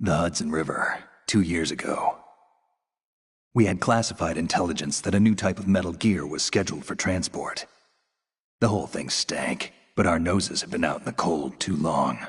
The Hudson River, 2 years ago. We had classified intelligence that a new type of metal gear was scheduled for transport. The whole thing stank, but our noses had been out in the cold too long.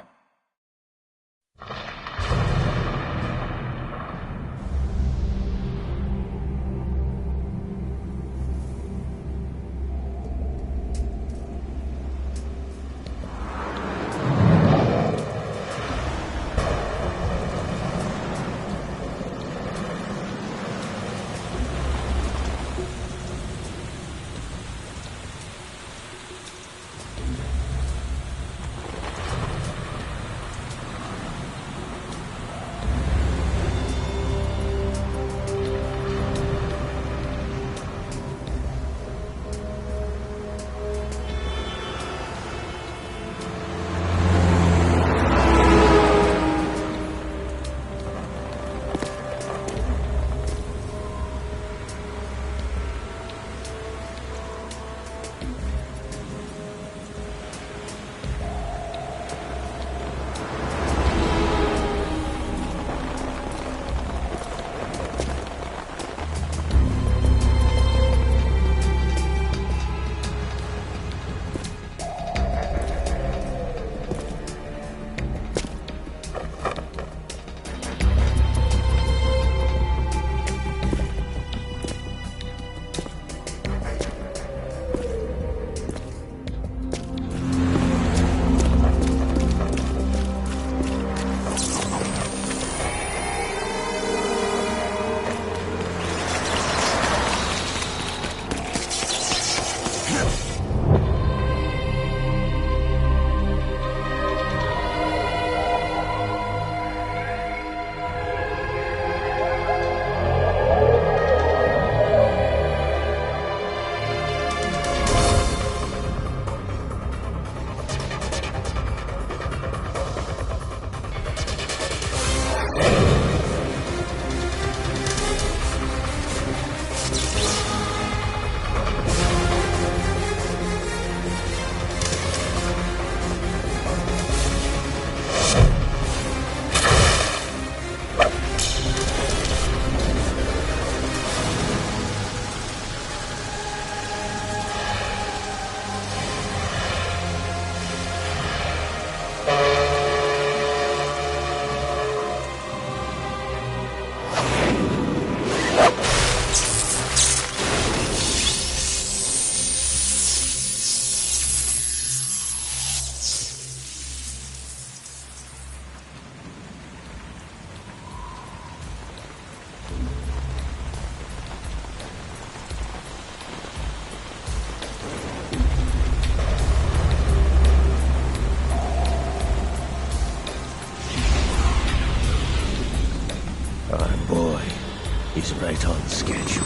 He's right on schedule.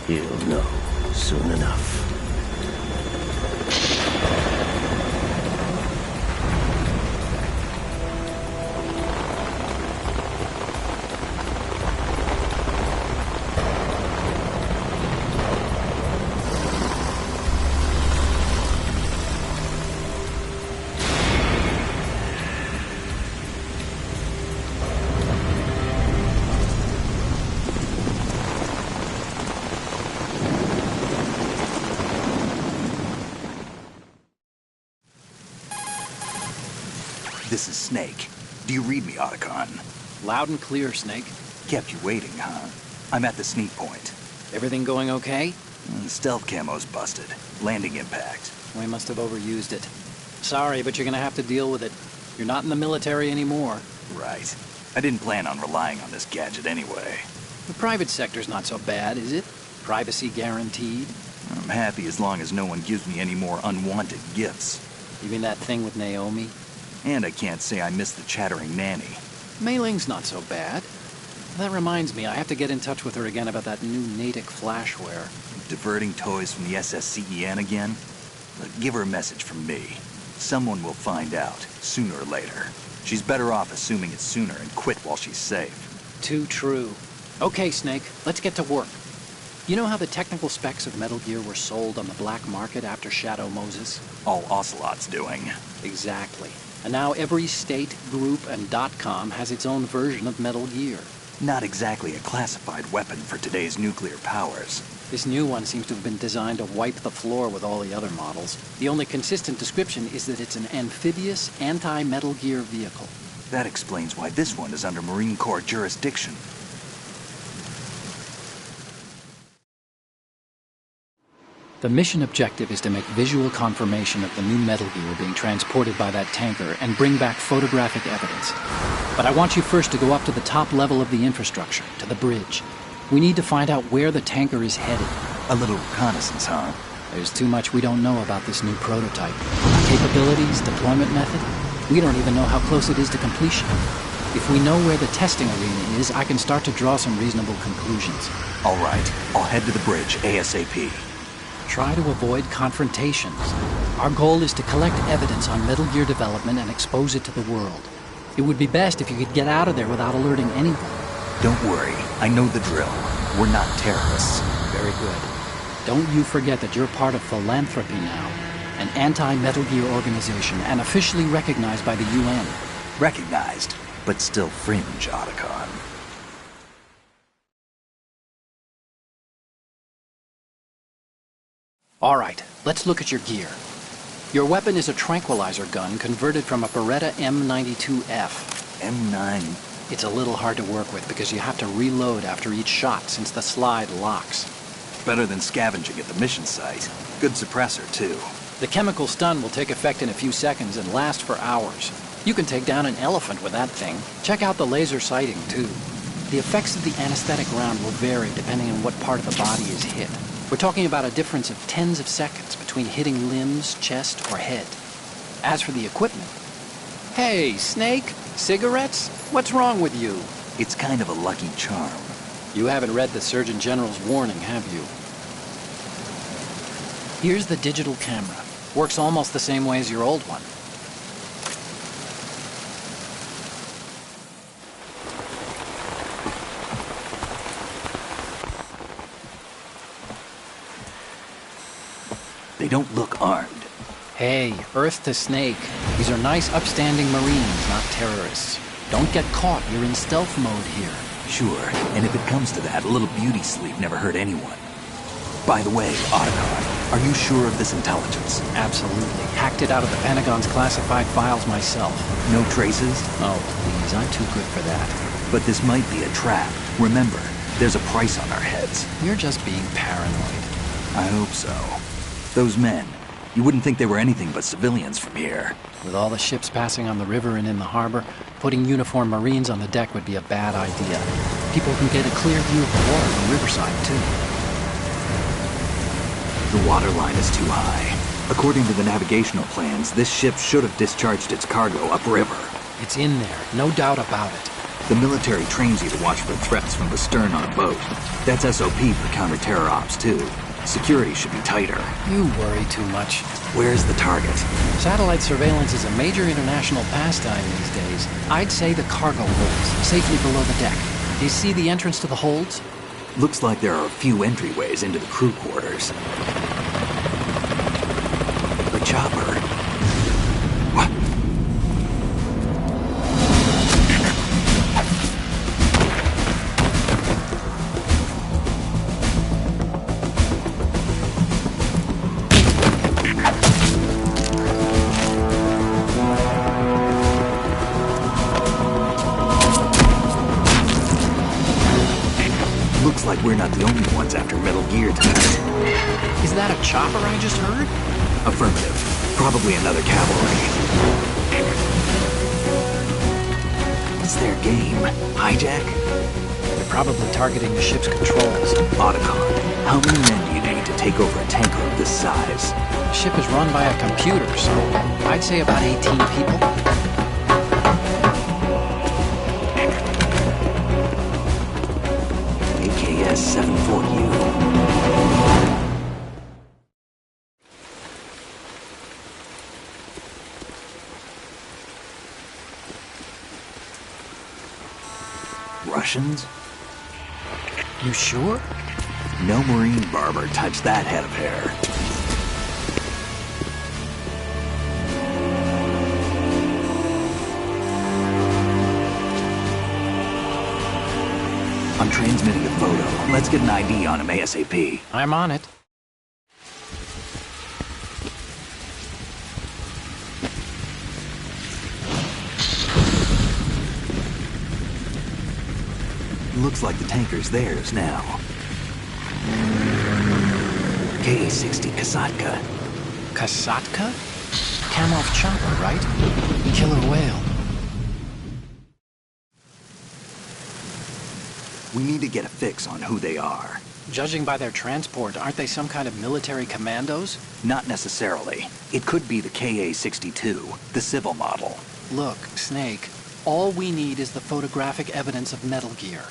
He'll know soon enough. This is Snake. Do you read me, Otacon? Loud and clear, Snake. Kept you waiting, huh? I'm at the sneak point. Everything going okay? Stealth camo's busted. Landing impact. We must have overused it. Sorry, but you're gonna have to deal with it. You're not in the military anymore. Right. I didn't plan on relying on this gadget anyway. The private sector's not so bad, is it? Privacy guaranteed. I'm happy as long as no one gives me any more unwanted gifts. You mean that thing with Naomi? And I can't say I miss the chattering nanny. Mei Ling's not so bad. That reminds me, I have to get in touch with her again about that new Natick flashware. Diverting toys from the SSCEN again? Look, give her a message from me. Someone will find out, sooner or later. She's better off assuming it's sooner and quit while she's safe. Too true. Okay, Snake, let's get to work. You know how the technical specs of Metal Gear were sold on the black market after Shadow Moses? All Ocelot's doing. Exactly. And now every state, group, and .com has its own version of Metal Gear. Not exactly a classified weapon for today's nuclear powers. This new one seems to have been designed to wipe the floor with all the other models. The only consistent description is that it's an amphibious, anti-Metal Gear vehicle. That explains why this one is under Marine Corps jurisdiction. The mission objective is to make visual confirmation of the new Metal Gear being transported by that tanker and bring back photographic evidence. But I want you first to go up to the top level of the infrastructure, to the bridge. We need to find out where the tanker is headed. A little reconnaissance, huh? There's too much we don't know about this new prototype. Capabilities, deployment method. We don't even know how close it is to completion. If we know where the testing arena is, I can start to draw some reasonable conclusions. All right, I'll head to the bridge ASAP. Try to avoid confrontations. Our goal is to collect evidence on Metal Gear development and expose it to the world. It would be best if you could get out of there without alerting anyone. Don't worry, I know the drill. We're not terrorists. Very good. Don't you forget that you're part of Philanthropy now, an anti-Metal Gear organization and officially recognized by the UN. Recognized, but still fringe, Otacon. All right, let's look at your gear. Your weapon is a tranquilizer gun converted from a Beretta M92F. M9. It's a little hard to work with because you have to reload after each shot since the slide locks. Better than scavenging at the mission site. Good suppressor, too. The chemical stun will take effect in a few seconds and last for hours. You can take down an elephant with that thing. Check out the laser sighting, too. The effects of the anesthetic round will vary depending on what part of the body is hit. We're talking about a difference of tens of seconds between hitting limbs, chest, or head. As for the equipment... Hey, Snake? Cigarettes? What's wrong with you? It's kind of a lucky charm. You haven't read the Surgeon General's warning, have you? Here's the digital camera. Works almost the same way as your old one. They don't look armed. Hey, Earth to Snake. These are nice, upstanding Marines, not terrorists. Don't get caught. You're in stealth mode here. Sure, and if it comes to that, a little beauty sleep never hurt anyone. By the way, Otacon, are you sure of this intelligence? Absolutely. Hacked it out of the Pentagon's classified files myself. No traces? Oh, please, I'm too good for that. But this might be a trap. Remember, there's a price on our heads. You're just being paranoid. I hope so. Those men, you wouldn't think they were anything but civilians from here. With all the ships passing on the river and in the harbor, putting uniformed Marines on the deck would be a bad idea. People can get a clear view of the water from Riverside, too. The water line is too high. According to the navigational plans, this ship should have discharged its cargo upriver. It's in there, no doubt about it. The military trains you to watch for threats from the stern on a boat. That's SOP for counter-terror ops, too. Security should be tighter. You worry too much. Where's the target? Satellite surveillance is a major international pastime these days. I'd say the cargo holds, safely below the deck. Do you see the entrance to the holds? Looks like there are a few entryways into the crew quarters. The chopper. What? Looks like we're not the only ones after Metal Gear tonight. Is that a chopper I just heard? Affirmative. Probably another cavalry. It's their game. Hijack? They're probably targeting the ship's controls. Otacon, how many men do you need to take over a tanker of this size? The ship is run by a computer, so I'd say about 18 people. AKS 74U. Russians? You sure? No marine barber touched that head of hair. I'm transmitting a photo. Let's get an ID on him ASAP. I'm on it. Looks like the tanker's theirs now. KA-60 Kasatka. Kasatka? Kamov chopper, right? Killer whale. We need to get a fix on who they are. Judging by their transport, aren't they some kind of military commandos? Not necessarily. It could be the KA-62, the civil model. Look, Snake, all we need is the photographic evidence of Metal Gear.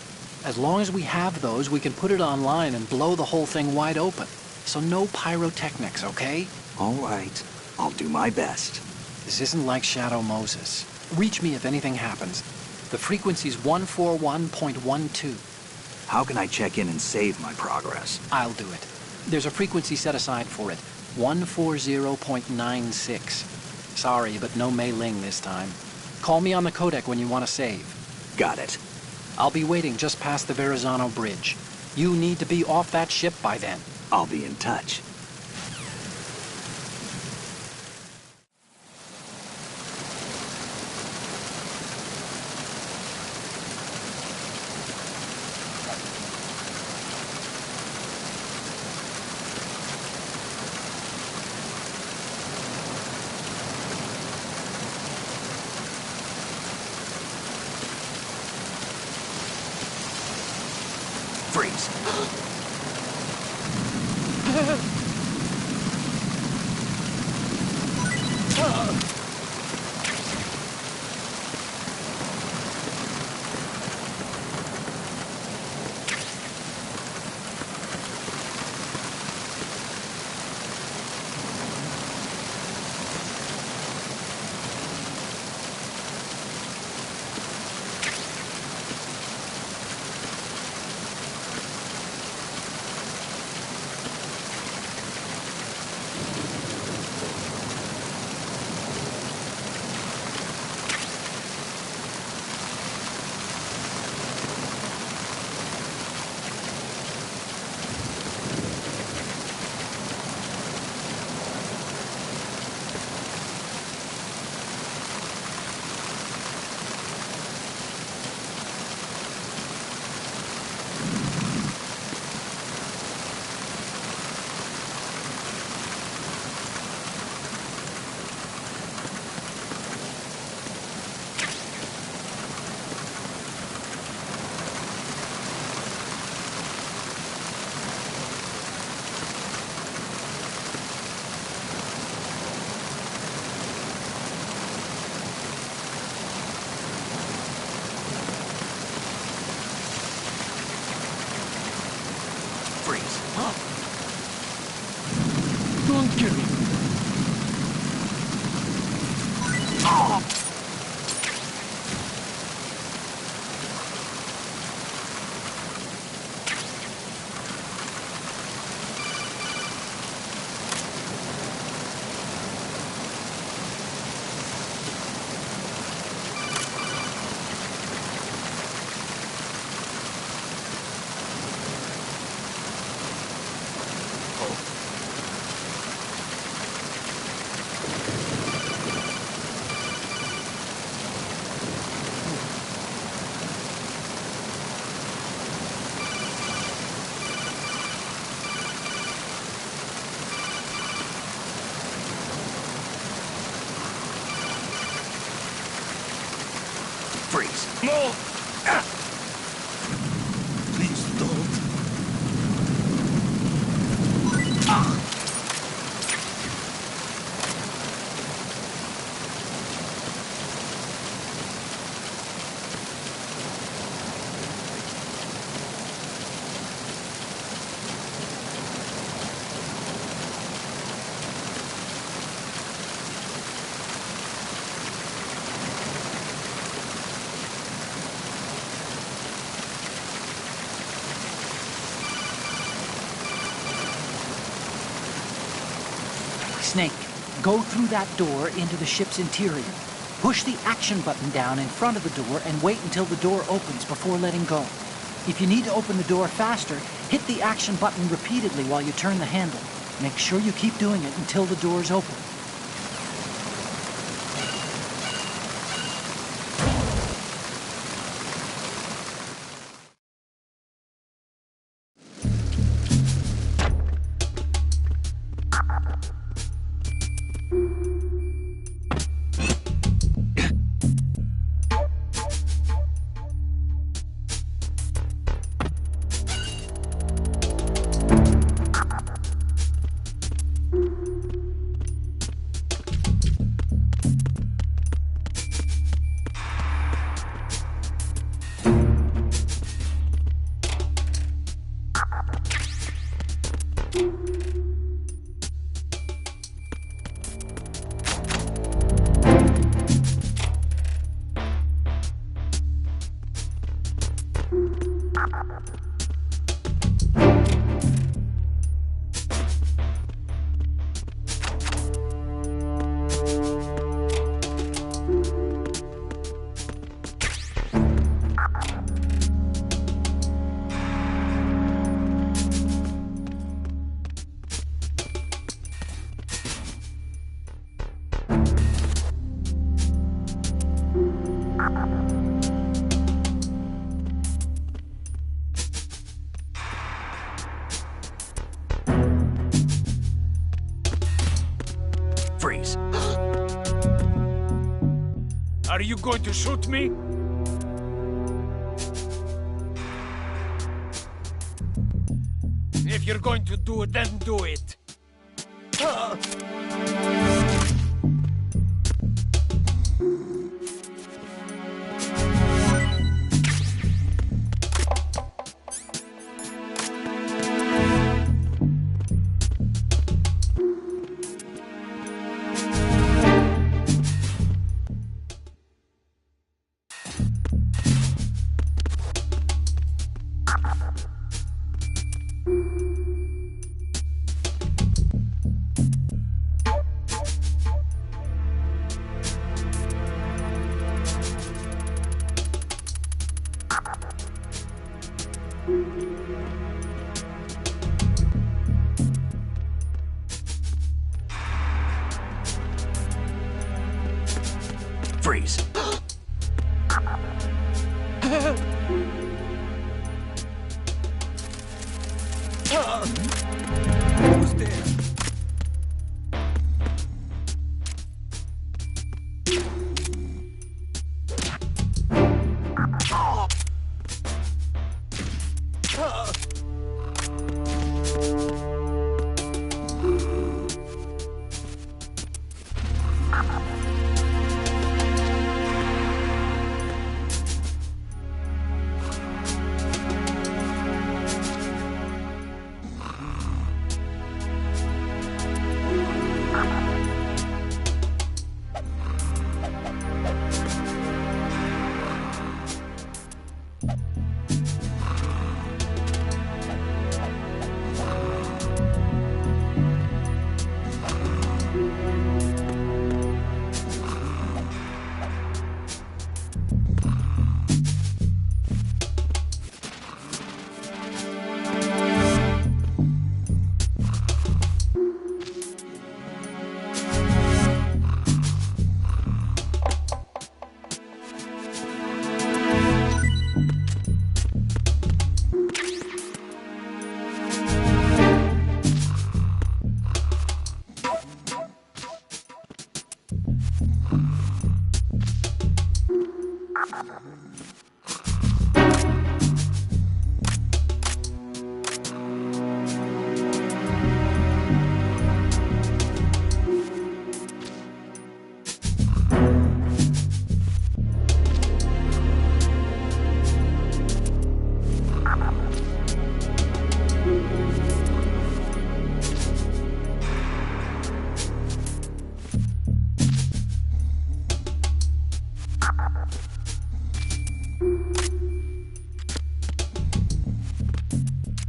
As long as we have those, we can put it online and blow the whole thing wide open. So no pyrotechnics, okay? All right. I'll do my best. This isn't like Shadow Moses. Reach me if anything happens. The frequency's 141.12. How can I check in and save my progress? I'll do it. There's a frequency set aside for it. 140.96. Sorry, but no Mei Ling this time. Call me on the codec when you want to save. Got it. I'll be waiting just past the Verrazano Bridge. You need to be off that ship by then. I'll be in touch. Freeze. Don't kill me. Freeze. No! Please don't. snake. Go through that door into the ship's interior. Push the action button down in front of the door and wait until the door opens before letting go. If you need to open the door faster, hit the action button repeatedly while you turn the handle. Make sure you keep doing it until the door's open. Freeze. Are you going to shoot me? If you're going to do it, then do it. Freeze. Who's there?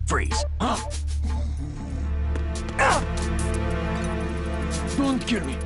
Freeze. Don't kill me.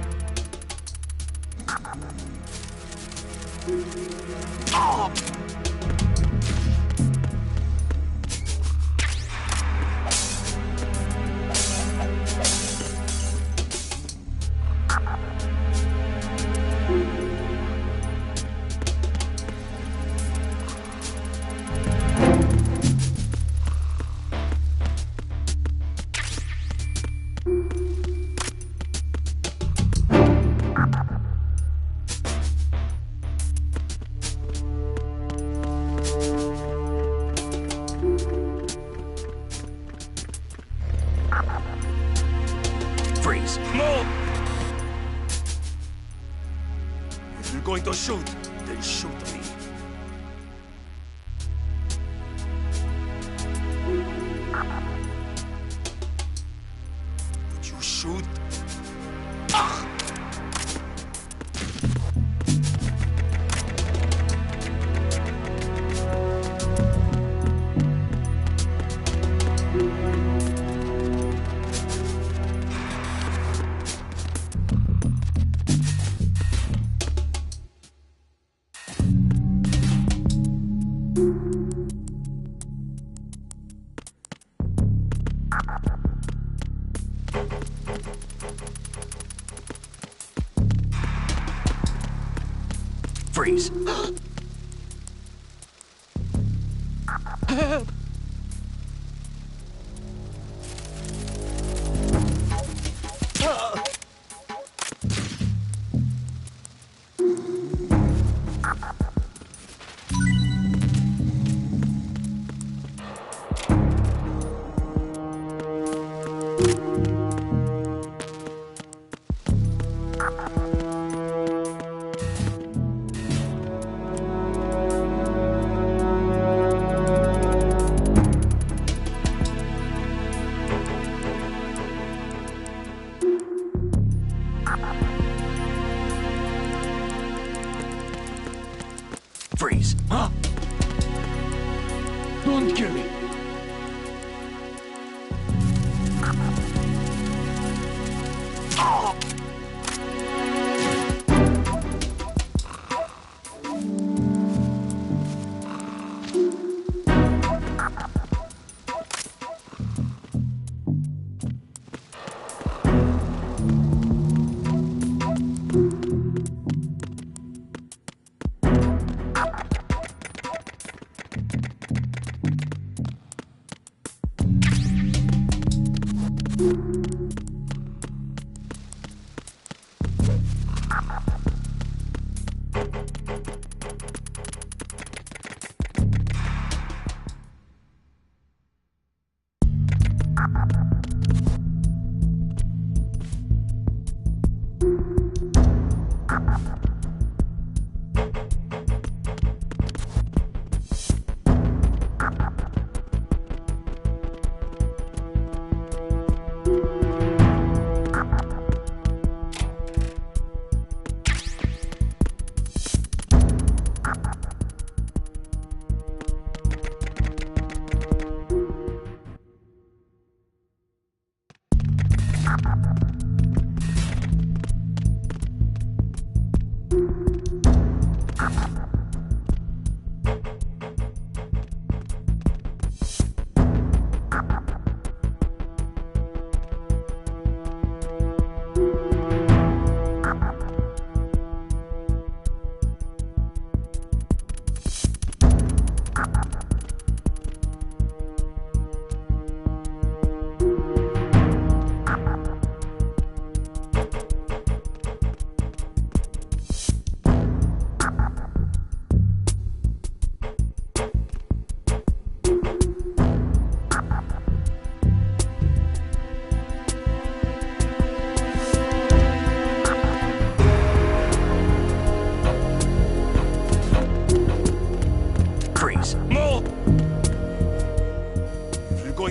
Freeze. No! If you're going to shoot, then shoot me. Would you shoot? Freeze. Freeze. Huh? Don't kill me.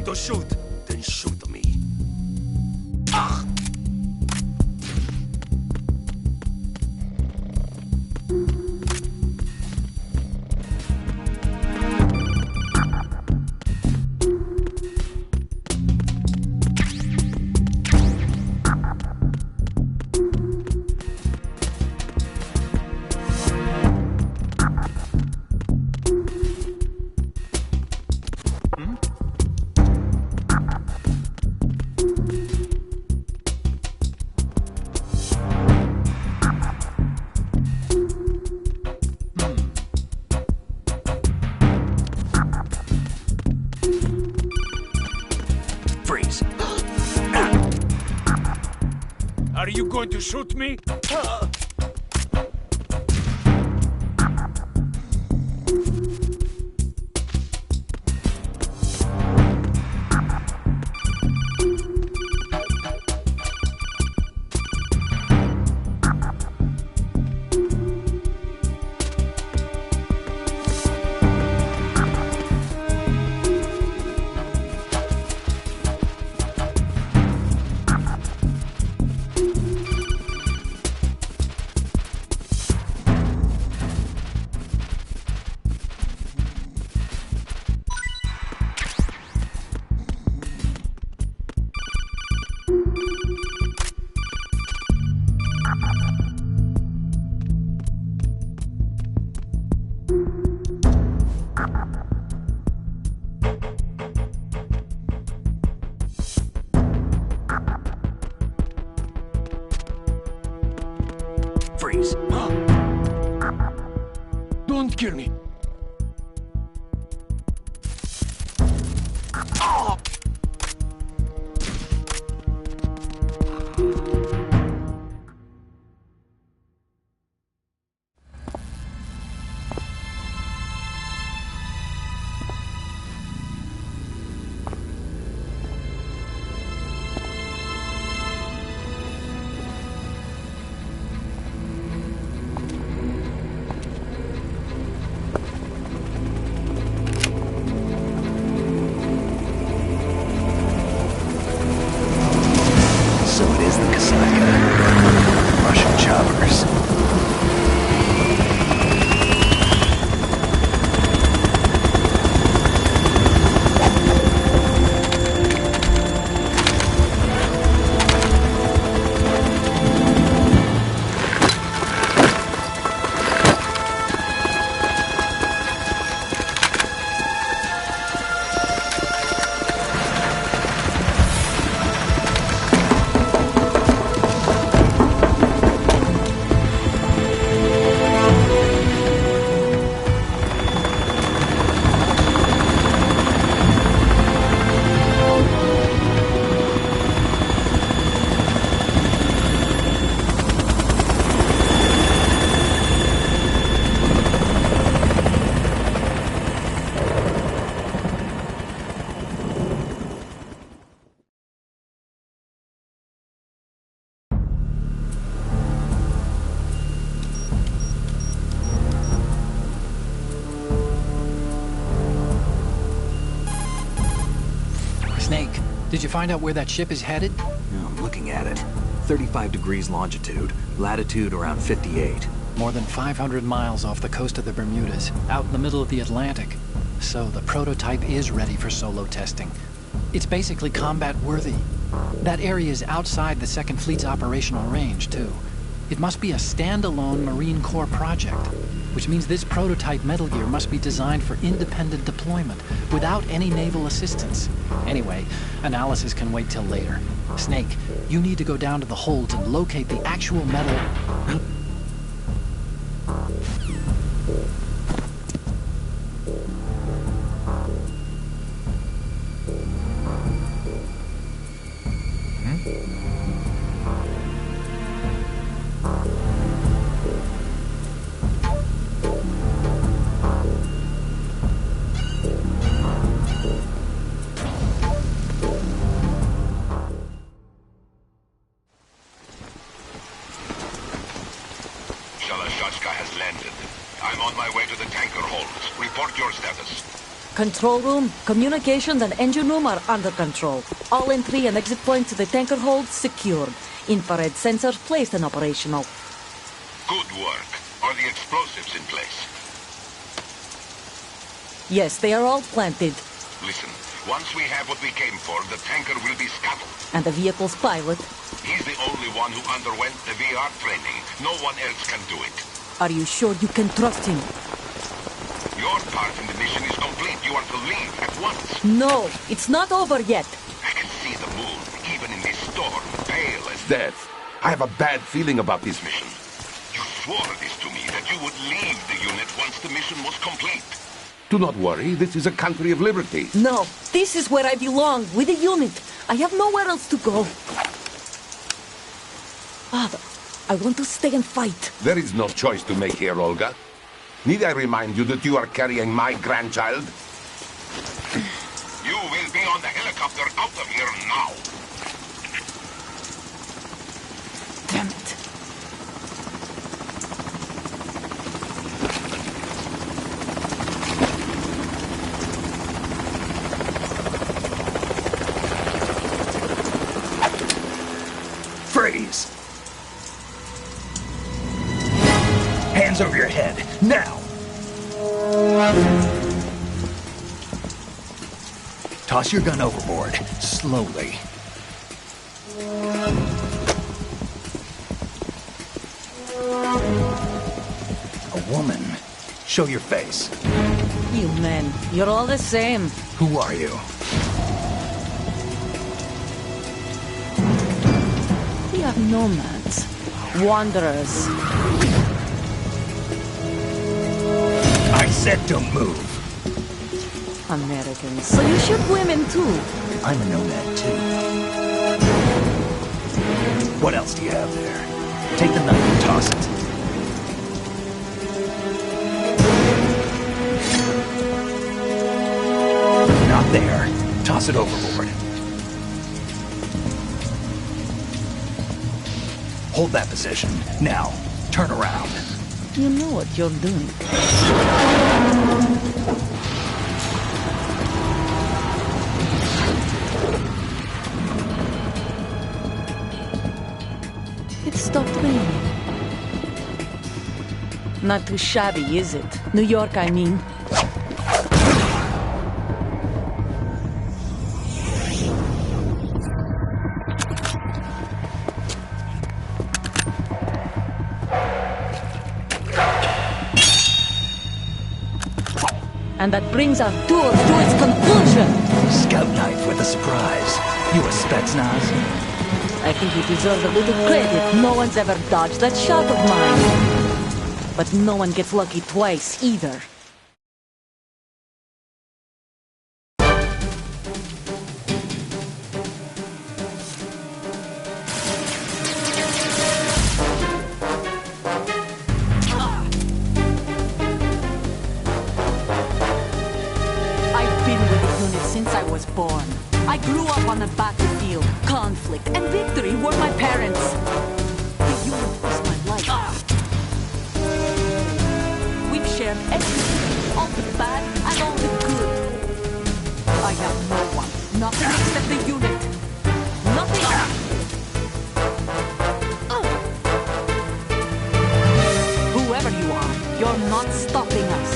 To shoot, then shoot me. you going to shoot me? Freeze. Don't kill me. So it is the Kasaka. Russian choppers. Snake, did you find out where that ship is headed? I'm looking at it. 35 degrees longitude, latitude around 58. More than 500 miles off the coast of the Bermudas, out in the middle of the Atlantic. So the prototype is ready for solo testing. It's basically combat worthy. That area is outside the Second Fleet's operational range, too. It must be a standalone Marine Corps project, which means this prototype Metal Gear must be designed for independent deployment, without any naval assistance. Anyway, analysis can wait till later. Snake, you need to go down to the holds and locate the actual metal... has landed. I'm on my way to the tanker holds. Report your status. Control room, communications and engine room are under control. All entry and exit points to the tanker hold secured. Infrared sensors placed and operational. Good work. Are the explosives in place? Yes, they are all planted. Listen, once we have what we came for, the tanker will be scuttled. And the vehicle's pilot? He's the only one who underwent the VR training. No one else can do it. Are you sure you can trust him? Your part in the mission is complete. You are to leave at once. No, it's not over yet. I can see the moon, even in this storm, pale as death. I have a bad feeling about this mission. You swore this to me, that you would leave the unit once the mission was complete. Do not worry, this is a country of liberty. No, this is where I belong, with the unit. I have nowhere else to go. Father, I want to stay and fight. There is no choice to make here, Olga. Need I remind you that you are carrying my grandchild? You will be on the helicopter out of here now. Damn it. Freeze! Hands over your head, now! Toss your gun overboard, slowly. A woman. Show your face. You men, you're all the same. Who are you? We are nomads, wanderers. I said don't move. Americans. So you shoot women too? I'm a nomad too. What else do you have there? Take the knife and toss it. Not there. Toss it overboard. Hold that position. Now, turn around. You know what you're doing. It stopped raining. Not too shabby, is it? New York, I mean. And that brings our tour to its conclusion. Scout knife with a surprise. You a Spetsnaz? I think you deserve a little credit. No one's ever dodged that shot of mine. But no one gets lucky twice, either. Born. I grew up on the battlefield. Conflict and victory were my parents. The unit was my life. We've shared everything, all the bad and all the good. I have no one, nothing except the unit. Nothing. Whoever you are, you're not stopping us.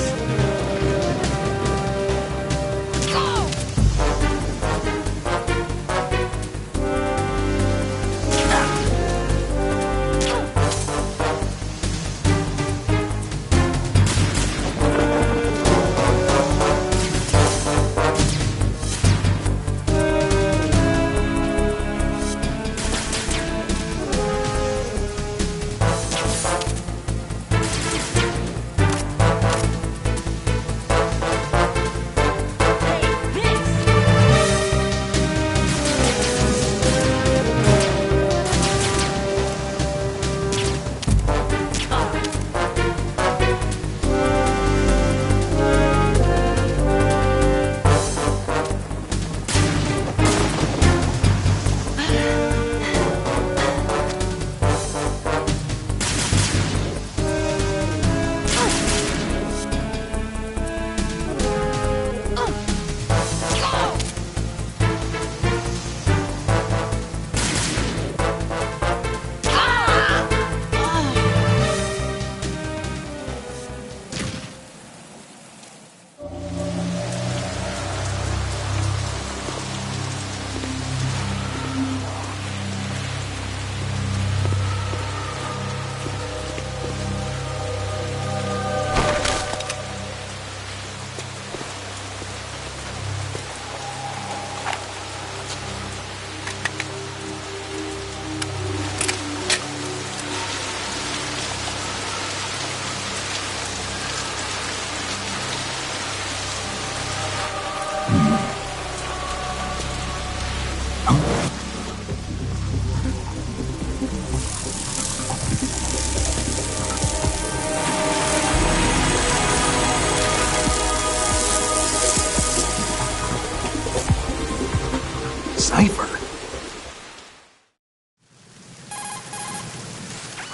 cipher.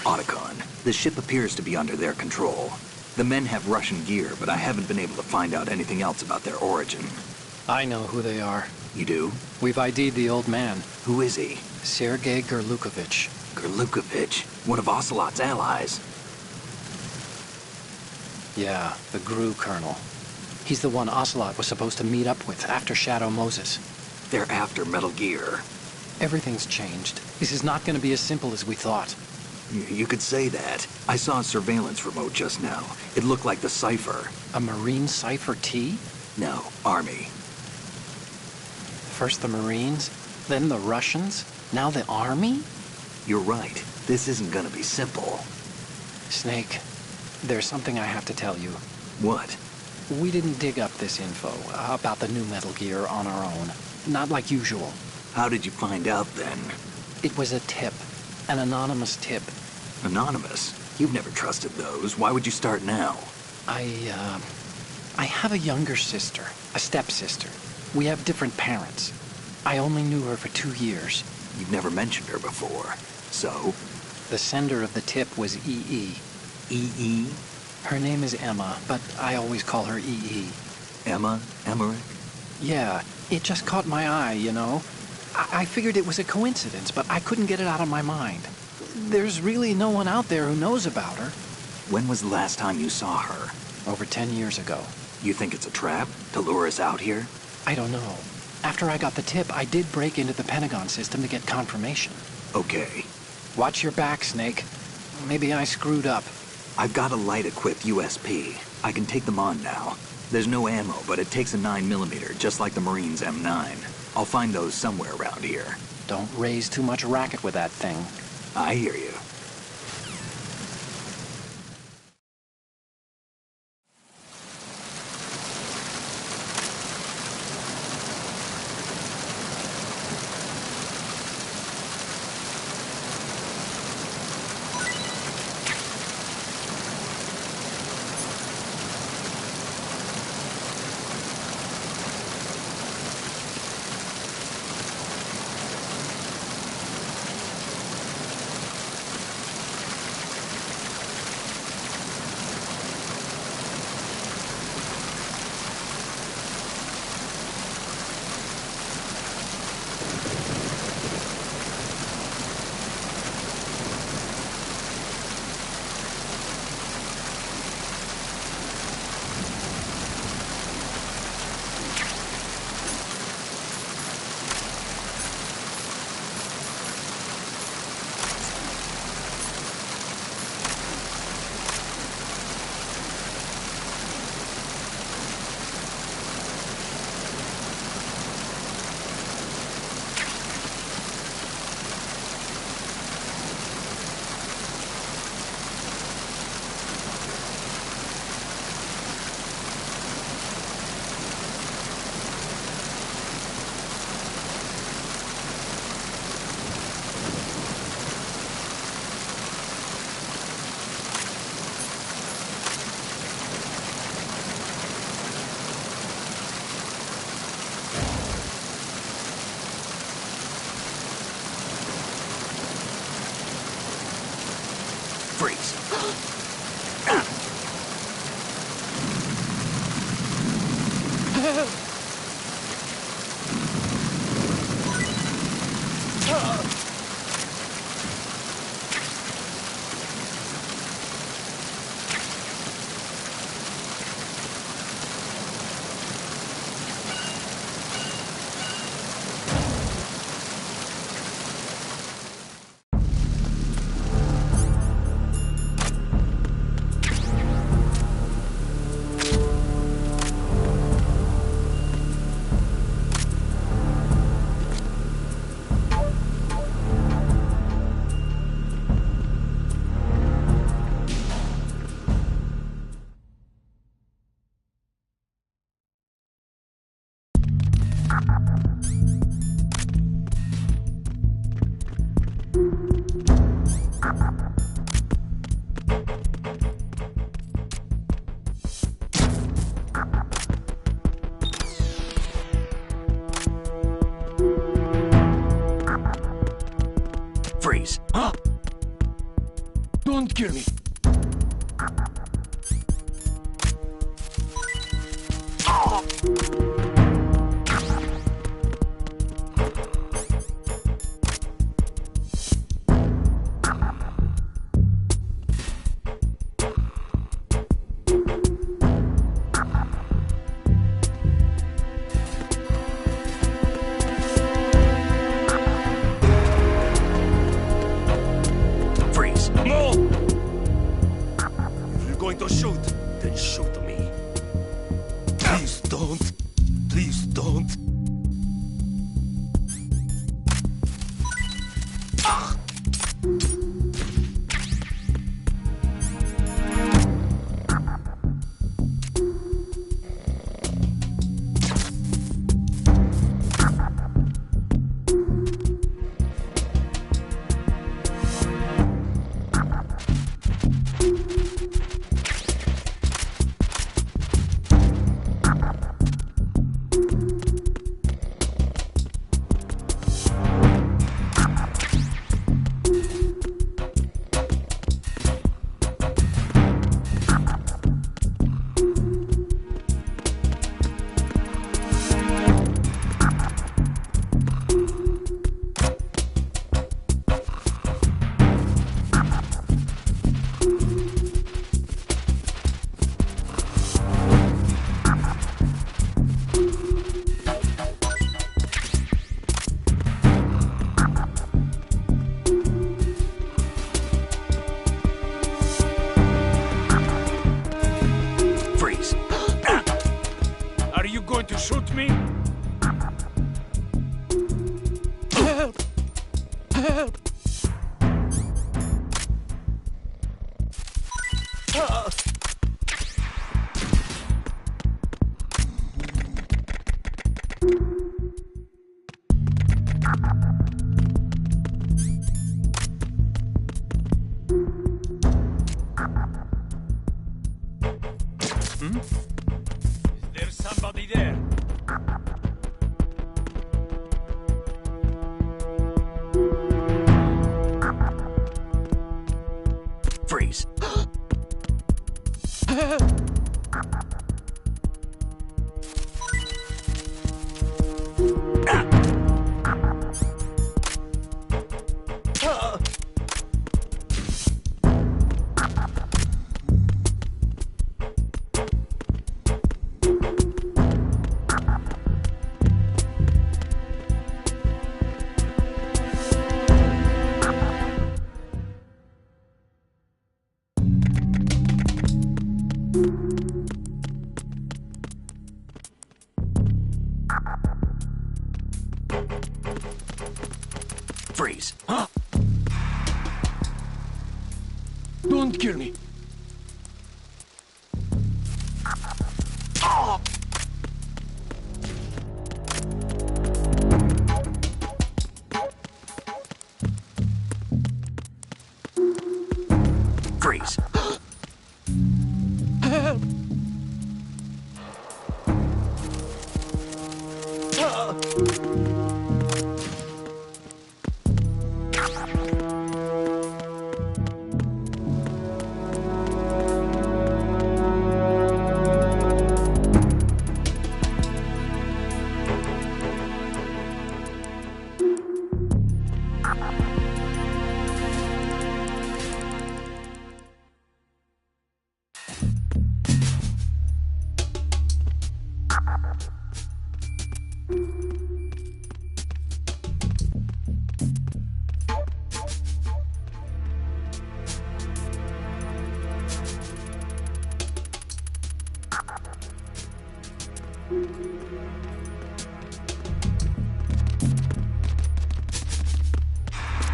Otacon, the ship appears to be under their control. The men have Russian gear, but I haven't been able to find out anything else about their origin. I know who they are. You do? We've ID'd the old man, Who is he? Sergei Gerlukovich. Gerlukovich, one of Ocelot's allies. Yeah, the GRU colonel. He's the one Ocelot was supposed to meet up with after Shadow Moses. They're after Metal Gear. Everything's changed. This is not going to be as simple as we thought. You could say that. I saw a surveillance remote just now. It looked like the cipher. A Marine Cipher T? No, Army. First the Marines, then the Russians, now the Army? You're right. This isn't gonna be simple. Snake, there's something I have to tell you. What? We didn't dig up this info about the new Metal Gear on our own. Not like usual. How did you find out then? It was a tip. An anonymous tip. Anonymous? You've never trusted those. Why would you start now? I have a younger sister, a stepsister. We have different parents. I only knew her for 2 years. You've never mentioned her before. So? The sender of the tip was EE. EE? Her name is Emma, but I always call her EE. Emma? Emmerich? Yeah, it just caught my eye, you know? I figured it was a coincidence, but I couldn't get it out of my mind. There's really no one out there who knows about her. When was the last time you saw her? Over 10 years ago. You think it's a trap to lure us out here? I don't know. After I got the tip, I did break into the Pentagon system to get confirmation. Okay. Watch your back, Snake. Maybe I screwed up. I've got a light-equipped USP. I can take them on now. There's no ammo, but it takes a 9mm, just like the Marines' M9. I'll find those somewhere around here. Don't raise too much racket with that thing. I hear you. Freeze. Freeze. Huh? Don't kill me. Freeze. No! If you're going to shoot, then shoot me. Please don't. Please don't. Freeze. Are you going to shoot me? Help! Help! Is there somebody there? Freeze. Freeze. Huh? Don't kill me. Freeze. Help!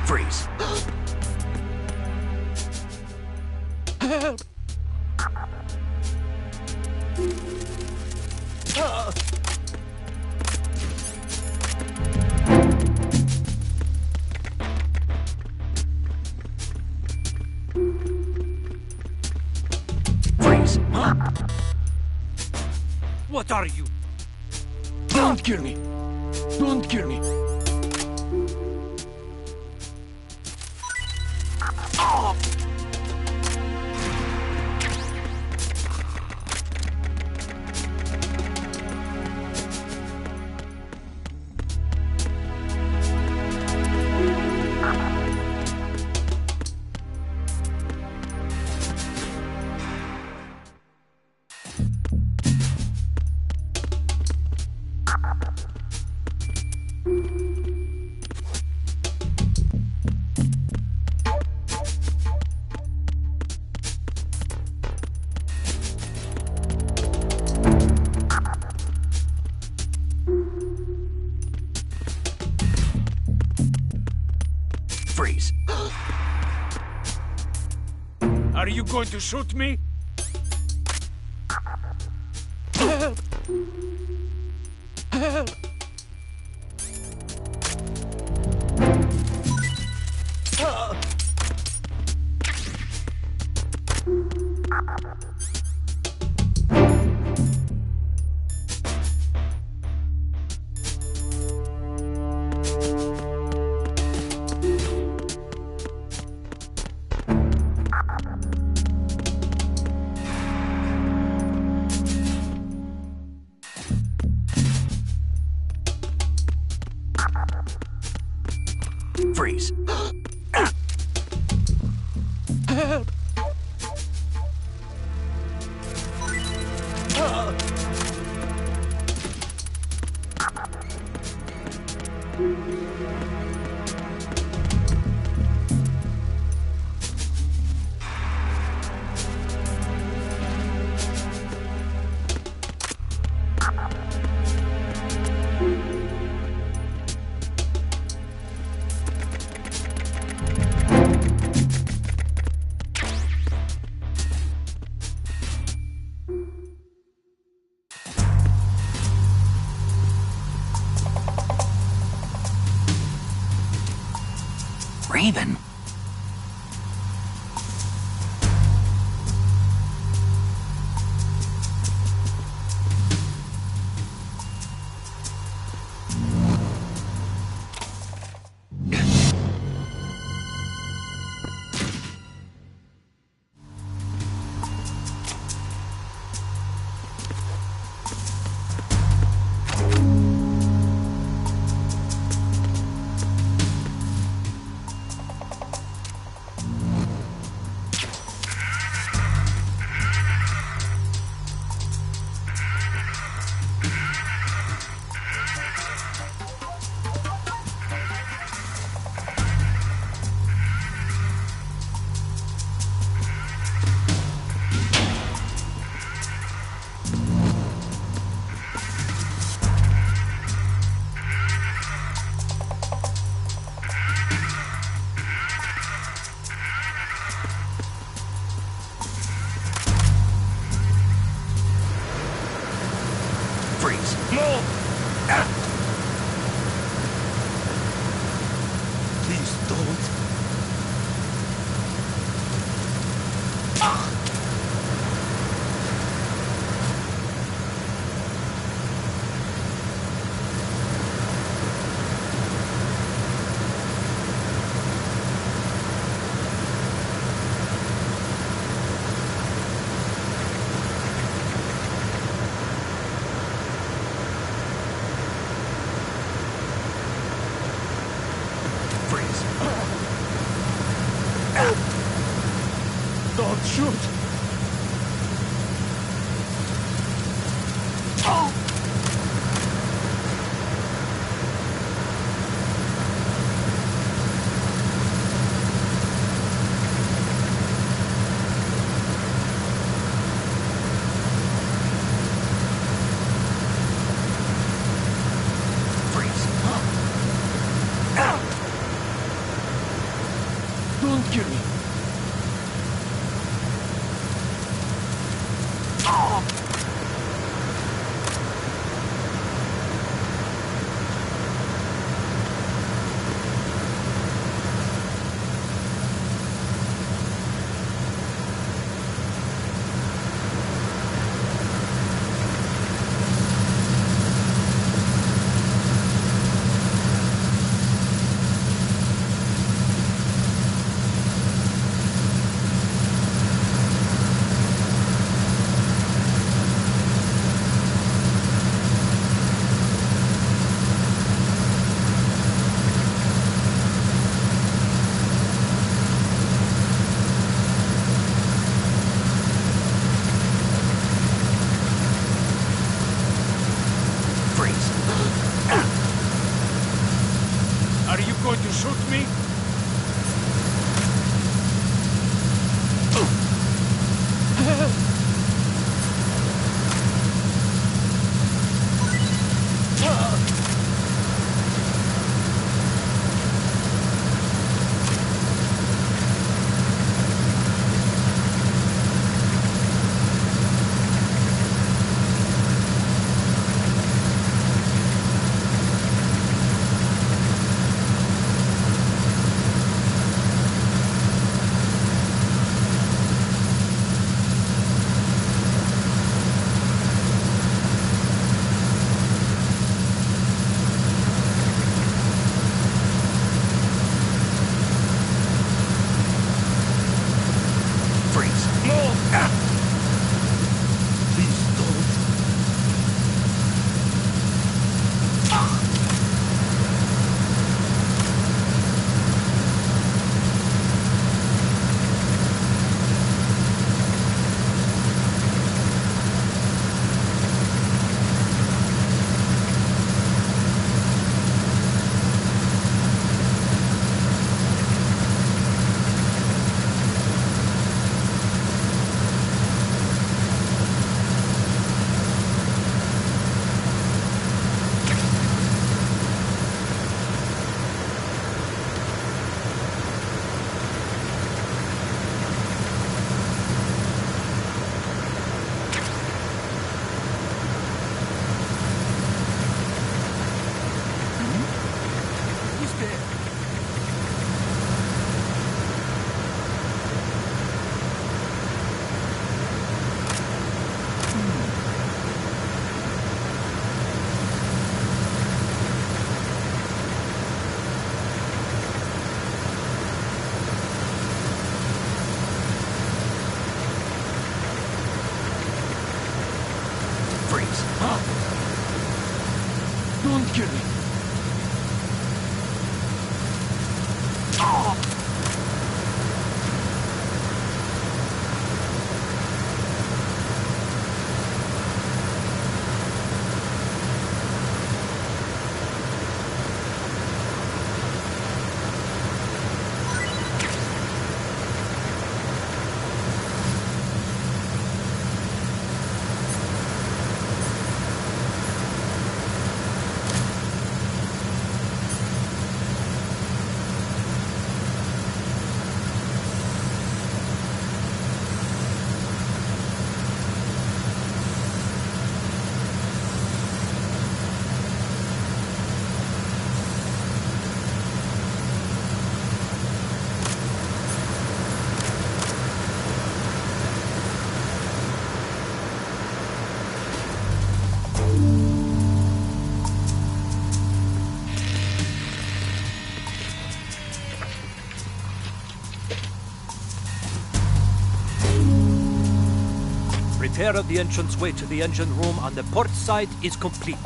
Freeze. Help! Freeze. What are you? Don't kill me. Don't kill me. Freeze. Are you going to shoot me? Freeze. Raven. Freeze. No! Please don't. Freeze. Don't shoot! Freeze. Don't kill me! Freeze. Are you going to shoot me? repair of the entranceway to the engine room on the port side is complete.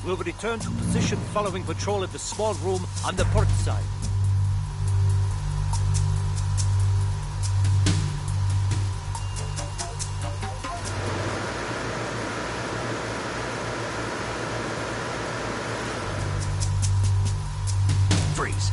We'll return to position following patrol of the small room on the port side. Freeze.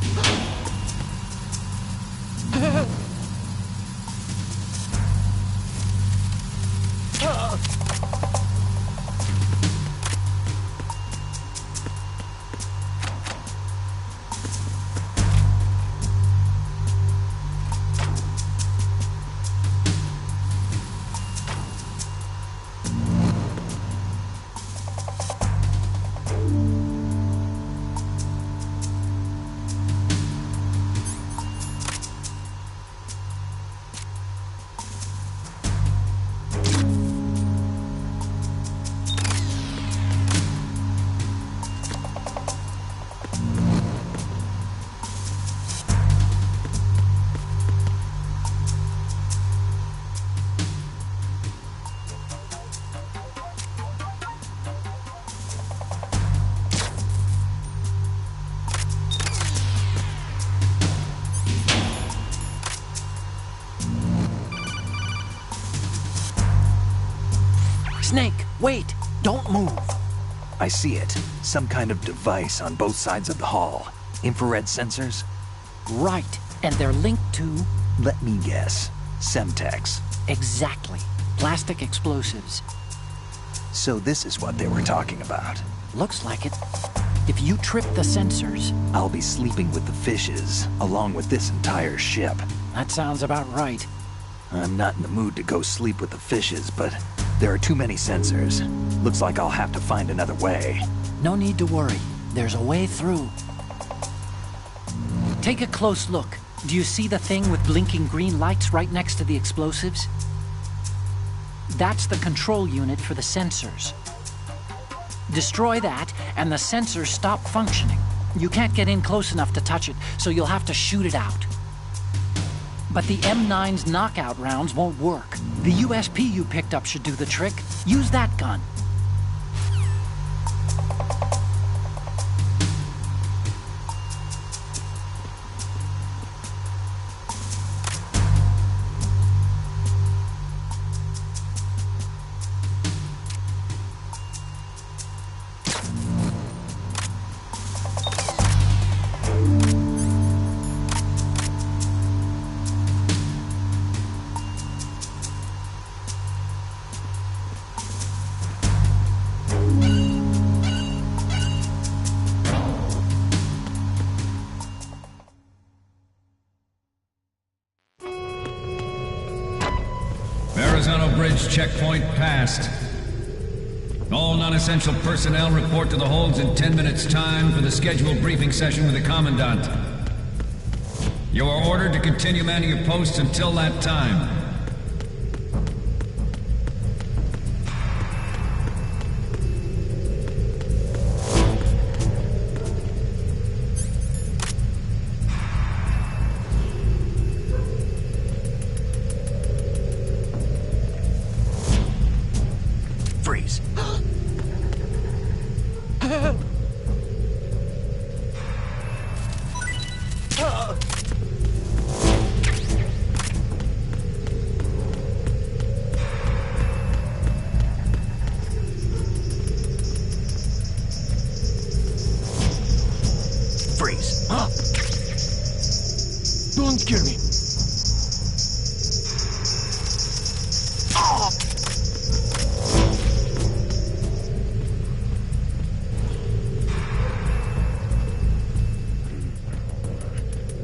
Snake, wait! Don't move! I see it. Some kind of device on both sides of the hall. Infrared sensors? Right, and they're linked to... Let me guess. Semtex. Exactly. Plastic explosives. So this is what they were talking about. Looks like it. If you trip the sensors... I'll be sleeping with the fishes, along with this entire ship. That sounds about right. I'm not in the mood to go sleep with the fishes, but there are too many sensors. Looks like I'll have to find another way. No need to worry. There's a way through. Take a close look. Do you see the thing with blinking green lights right next to the explosives? That's the control unit for the sensors. Destroy that, and the sensors stop functioning. You can't get in close enough to touch it, so you'll have to shoot it out. But the M9's knockout rounds won't work. The USP you picked up should do the trick. Use that gun. Bridge checkpoint passed. All non-essential personnel report to the holds in 10 minutes' time for the scheduled briefing session with the Commandant. You are ordered to continue manning your posts until that time. Freeze. Freeze. Don't kill me.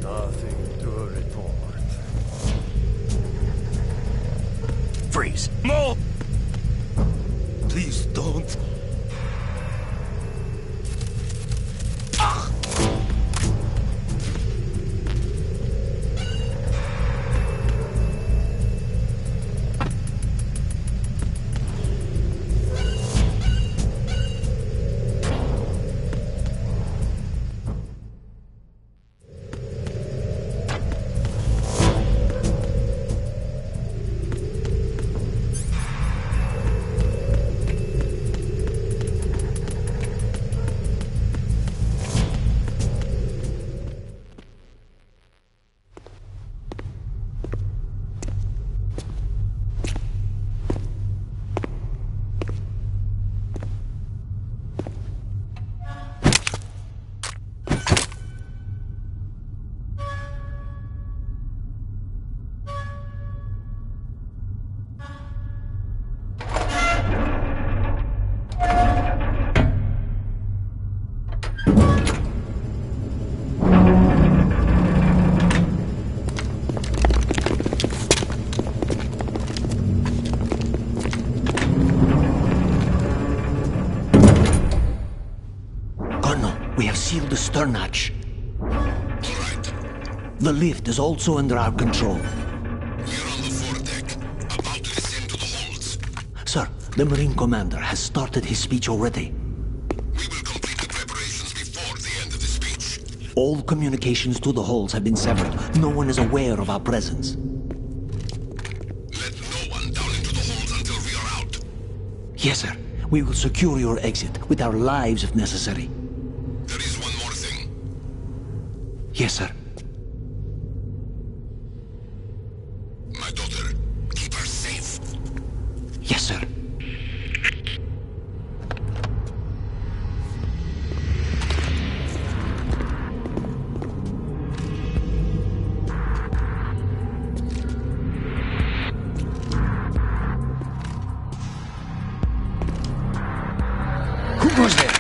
Nothing to report. Freeze. No! Please don't. seal the stern hatch. All right. The lift is also under our control. We're on the foredeck, about to descend to the holds. Sir, the Marine Commander has started his speech already. We will complete the preparations before the end of the speech. All communications to the holds have been severed. No one is aware of our presence. Let no one down into the holds until we are out. Yes, sir. We will secure your exit with our lives if necessary. There is one more thing. Yes, sir. My daughter, keep her safe. Yes, sir. Who goes there?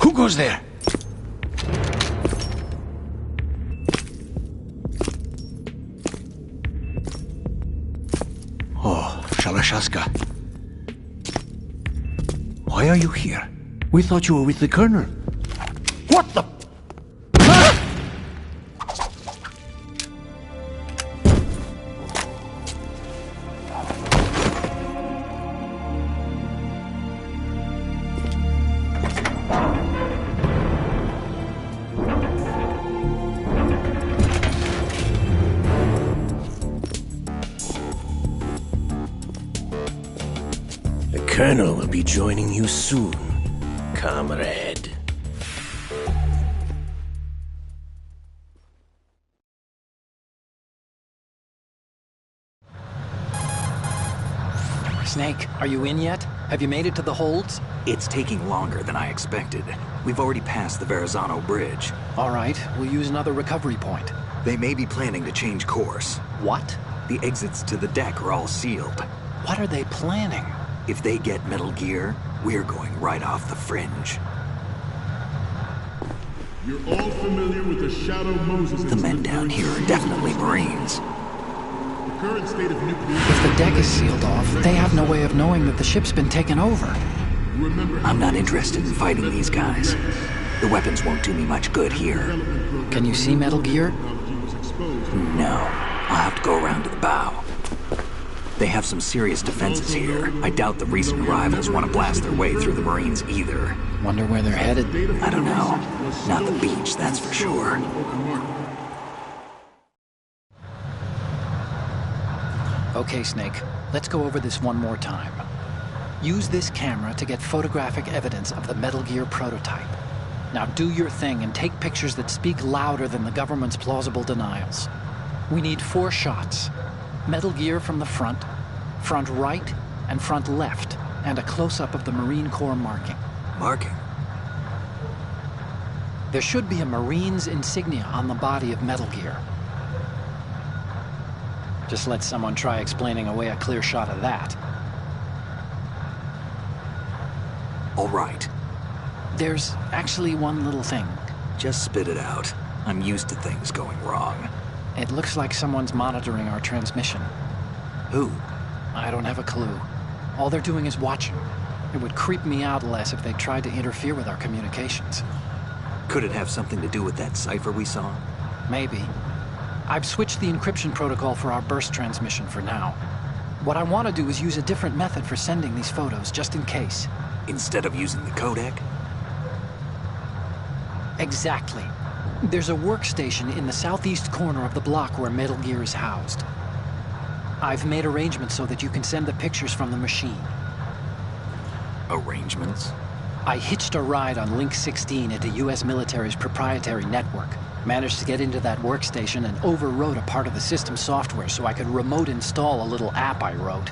Who goes there? Oh, Shalashaska. Why are you here? We thought you were with the Colonel. What the... The Colonel will be joining you soon, comrade. Snake, are you in yet? Have you made it to the holds? It's taking longer than I expected. We've already passed the Verrazano Bridge. All right, we'll use another recovery point. They may be planning to change course. What? The exits to the deck are all sealed. What are they planning? If they get Metal Gear, we're going right off the fringe. You're all familiar with the Shadow Moses. The men down here are definitely Marines. The current state of nuclear... If the deck is sealed off, they have no way of knowing that the ship's been taken over. I'm not interested in fighting these guys. The weapons won't do me much good here. Can you see Metal Gear? No. I'll have to go around to the bow. They have some serious defenses here. I doubt the recent arrivals want to blast their way through the Marines either. Wonder where they're headed? I don't know. Not the beach, that's for sure. Okay, Snake. Let's go over this one more time. Use this camera to get photographic evidence of the Metal Gear prototype. Now do your thing and take pictures that speak louder than the government's plausible denials. We need 4 shots. Metal Gear from the front right, and front left, and a close-up of the Marine Corps marking. Marking? There should be a Marine's insignia on the body of Metal Gear. Just let someone try explaining away a clear shot of that. All right. There's actually one little thing. Just spit it out. I'm used to things going wrong. It looks like someone's monitoring our transmission. Who? I don't have a clue. All they're doing is watching. It would creep me out less if they tried to interfere with our communications. Could it have something to do with that cipher we saw? Maybe. I've switched the encryption protocol for our burst transmission for now. What I want to do is use a different method for sending these photos, just in case. Instead of using the codec? Exactly. There's a workstation in the southeast corner of the block where Metal Gear is housed. I've made arrangements so that you can send the pictures from the machine. Arrangements? I hitched a ride on Link 16 into U.S. military's proprietary network. Managed to get into that workstation and overwrote a part of the system software so I could remote install a little app I wrote.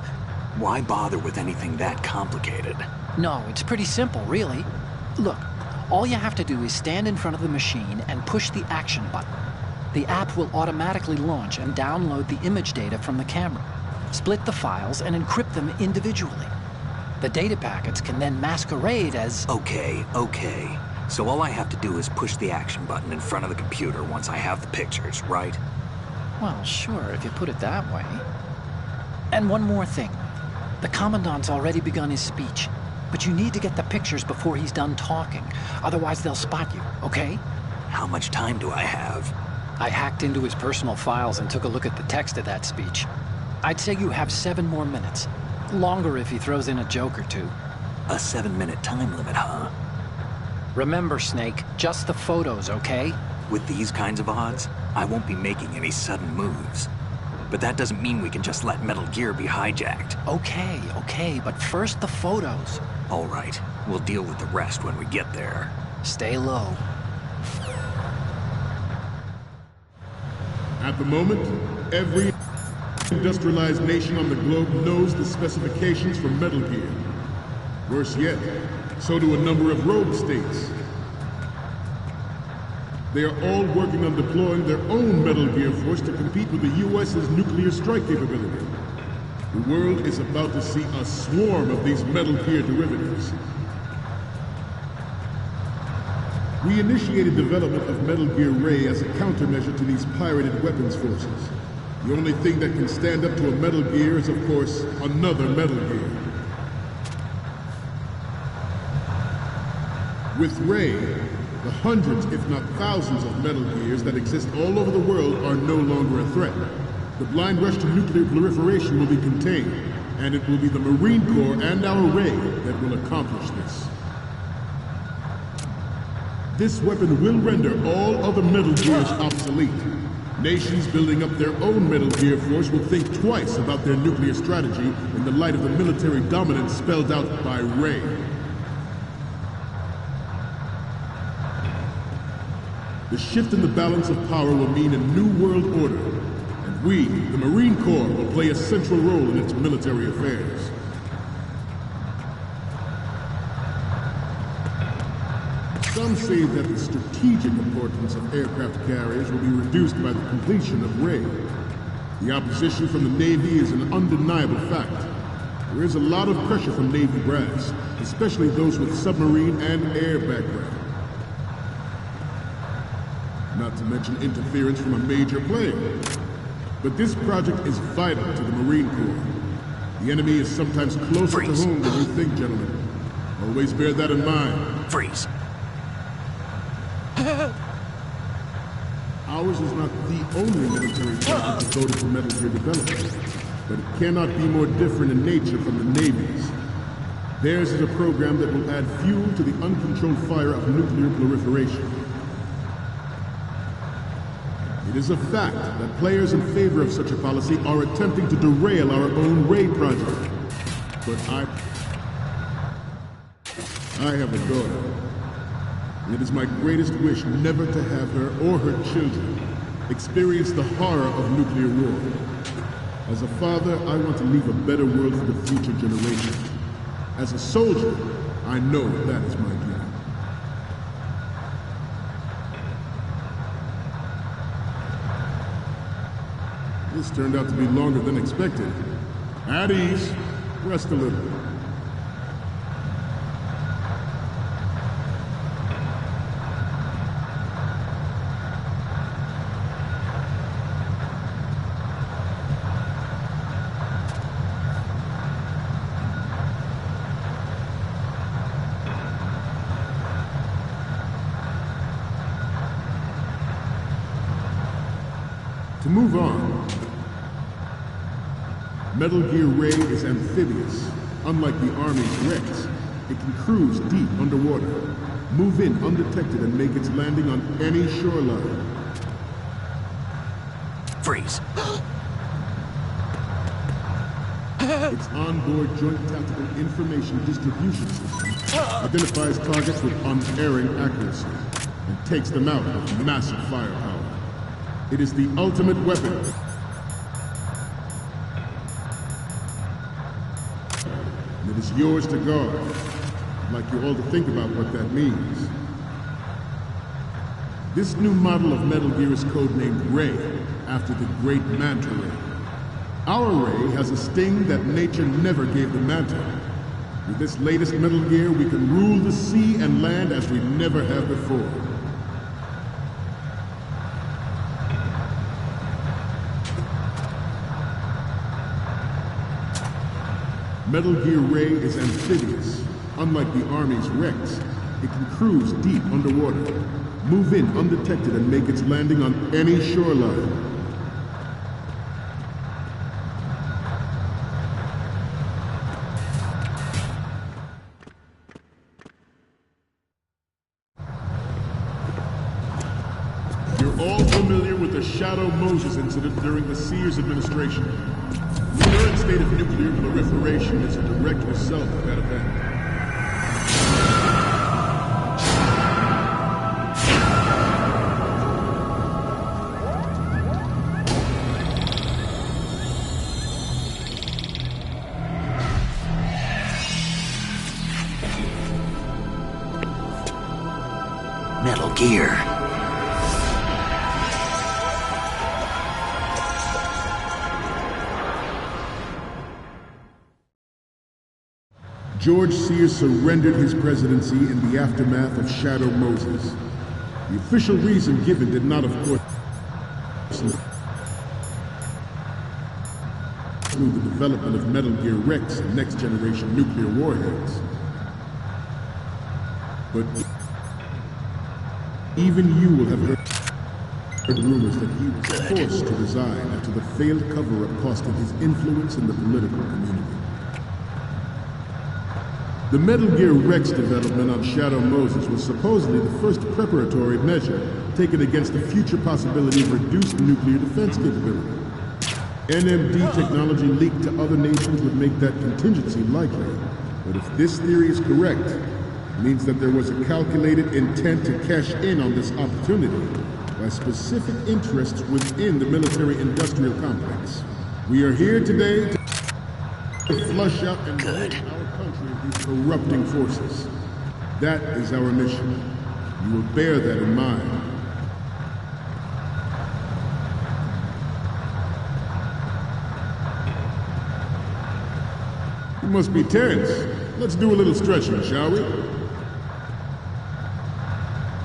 Why bother with anything that complicated? No, it's pretty simple, really. Look, all you have to do is stand in front of the machine and push the action button. The app will automatically launch and download the image data from the camera, split the files, and encrypt them individually. The data packets can then masquerade as... Okay. So all I have to do is push the action button in front of the computer once I have the pictures, right? Well, sure, if you put it that way. And one more thing. The Commandant's already begun his speech, but you need to get the pictures before he's done talking. Otherwise, they'll spot you, okay? How much time do I have? I hacked into his personal files and took a look at the text of that speech. I'd say you have 7 more minutes. Longer if he throws in a joke or two. A 7-minute time limit, huh? Remember, Snake, just the photos, okay? With these kinds of odds, I won't be making any sudden moves. But that doesn't mean we can just let Metal Gear be hijacked. Okay, but first the photos. All right, we'll deal with the rest when we get there. Stay low. At the moment, every industrialized nation on the globe knows the specifications for Metal Gear. Worse yet, so do a number of rogue states. They are all working on deploying their own Metal Gear force to compete with the U.S.'s nuclear strike capability. The world is about to see a swarm of these Metal Gear derivatives. We initiated development of Metal Gear Ray as a countermeasure to these pirated weapons forces. The only thing that can stand up to a Metal Gear is, of course, another Metal Gear. With Ray, the hundreds, if not thousands, of Metal Gears that exist all over the world are no longer a threat. The blind rush to nuclear proliferation will be contained, and it will be the Marine Corps and our Ray that will accomplish this. This weapon will render all other Metal Gears obsolete. Nations building up their own Metal Gear force will think twice about their nuclear strategy in the light of the military dominance spelled out by Ray. The shift in the balance of power will mean a new world order, and we, the Marine Corps, will play a central role in its military affairs. Some say that the strategic importance of aircraft carriers will be reduced by the completion of Ray. The opposition from the Navy is an undeniable fact. There is a lot of pressure from Navy brass, especially those with submarine and air background. Not to mention interference from a major player. But this project is vital to the Marine Corps. The enemy is sometimes closer to home than you think, gentlemen. Always bear that in mind. Freeze. Ours is not the only military project devoted to Metal Gear development, but it cannot be more different in nature from the Navy's. Theirs is a program that will add fuel to the uncontrolled fire of nuclear proliferation. It is a fact that players in favor of such a policy are attempting to derail our own Ray project. But I have a daughter. And it is my greatest wish never to have her or her children experience the horror of nuclear war. As a father, I want to leave a better world for the future generations. As a soldier, I know that is my duty. This turned out to be longer than expected. At ease. Rest a little. To move on, Metal Gear Ray is amphibious. Unlike the Army's Rex, it can cruise deep underwater, move in undetected and make its landing on any shoreline. Freeze. Its onboard Joint Tactical Information Distribution System identifies targets with unerring accuracy and takes them out with massive firepower. It is the ultimate weapon. And it is yours to guard. I'd like you all to think about what that means. This new model of Metal Gear is codenamed Ray, after the great Manta Ray. Our Ray has a sting that nature never gave the Manta. With this latest Metal Gear, we can rule the sea and land as we never have before. Metal Gear Ray is amphibious. Unlike the Army's Rex, it can cruise deep underwater, move in undetected and make its landing on any shoreline. You're all familiar with the Shadow Moses incident during the Sears administration. The current state of nuclear proliferation is a direct result of that event. Metal Gear. George Sears surrendered his presidency in the aftermath of Shadow Moses. The official reason given did not, of course, include the development of Metal Gear Rex and next-generation nuclear warheads. But even you will have heard rumors that he was forced to resign after the failed cover-up costed his influence in the political community. The Metal Gear Rex development on Shadow Moses was supposedly the first preparatory measure taken against the future possibility of reduced nuclear defense capability. NMD technology leaked to other nations would make that contingency likely. But if this theory is correct, it means that there was a calculated intent to cash in on this opportunity by specific interests within the military-industrial complex. We are here today to flush out and rid our country of these corrupting forces. That is our mission. You will bear that in mind. You must be tense. Let's do a little stretching, shall we?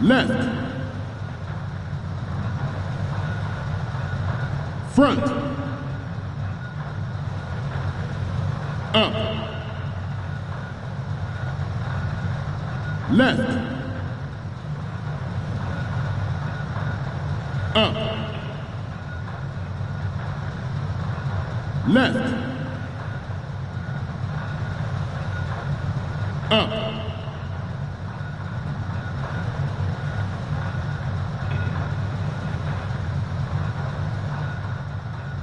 Left. Front. Up. Left. Up. Left. Up.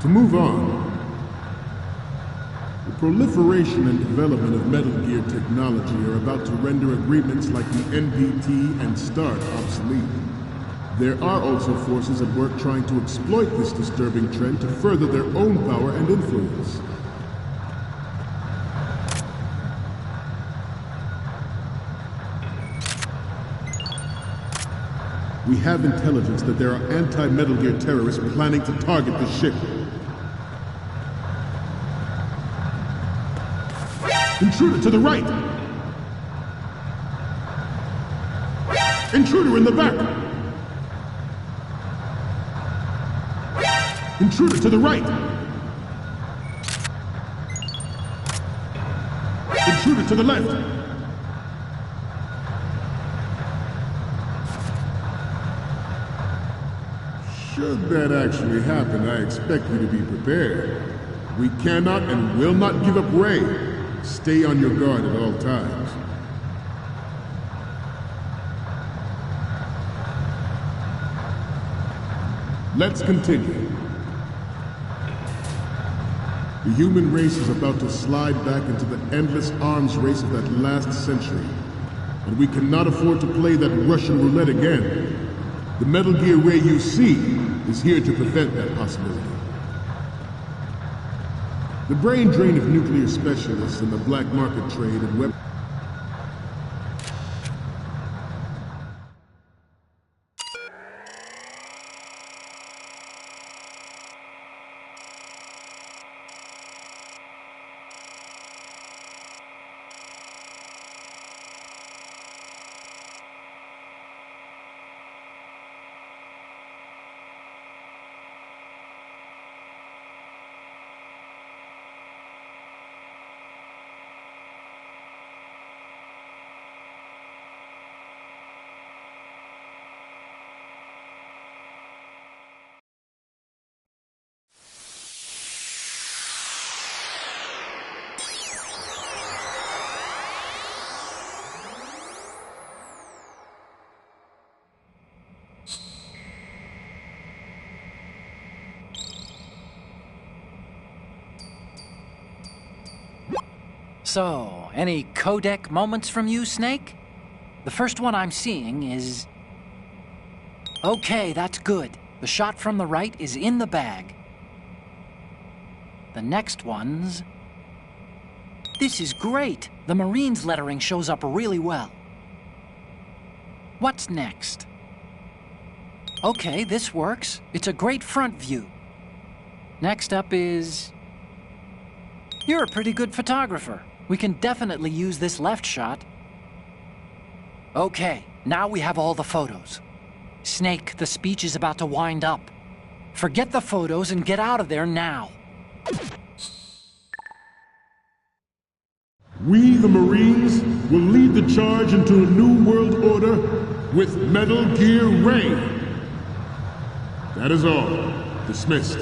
To move on, the proliferation and development of Metal Gear technology are about to render agreements like the NPT and START obsolete. There are also forces at work trying to exploit this disturbing trend to further their own power and influence. We have intelligence that there are anti-Metal Gear terrorists planning to target the ship. Intruder to the right! Intruder in the back! Intruder to the right! Intruder to the left! Should that actually happen, I expect you to be prepared. We cannot and will not give up Ray. Stay on your guard at all times. Let's continue. The human race is about to slide back into the endless arms race of that last century. And we cannot afford to play that Russian roulette again. The Metal Gear Ray you see is here to prevent that possibility. The brain drain of nuclear specialists and the black market trade and web... So, any codec moments from you, Snake? The first one I'm seeing is... Okay, that's good. The shot from the right is in the bag. The next one's... This is great! The Marines lettering shows up really well. What's next? Okay, this works. It's a great front view. Next up is... You're a pretty good photographer. We can definitely use this left shot. Okay, now we have all the photos. Snake, the speech is about to wind up. Forget the photos and get out of there now. We, the Marines, will lead the charge into a new world order with Metal Gear Ray. That is all. Dismissed.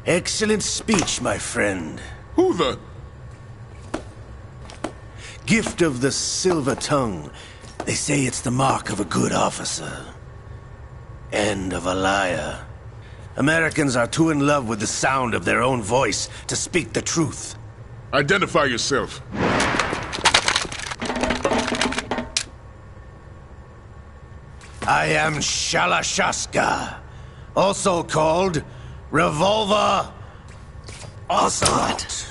Excellent speech, my friend. Who the... Gift of the silver tongue. They say it's the mark of a good officer. And of a liar. Americans are too in love with the sound of their own voice to speak the truth. Identify yourself. I am Shalashaska, also called Revolver Ocelot.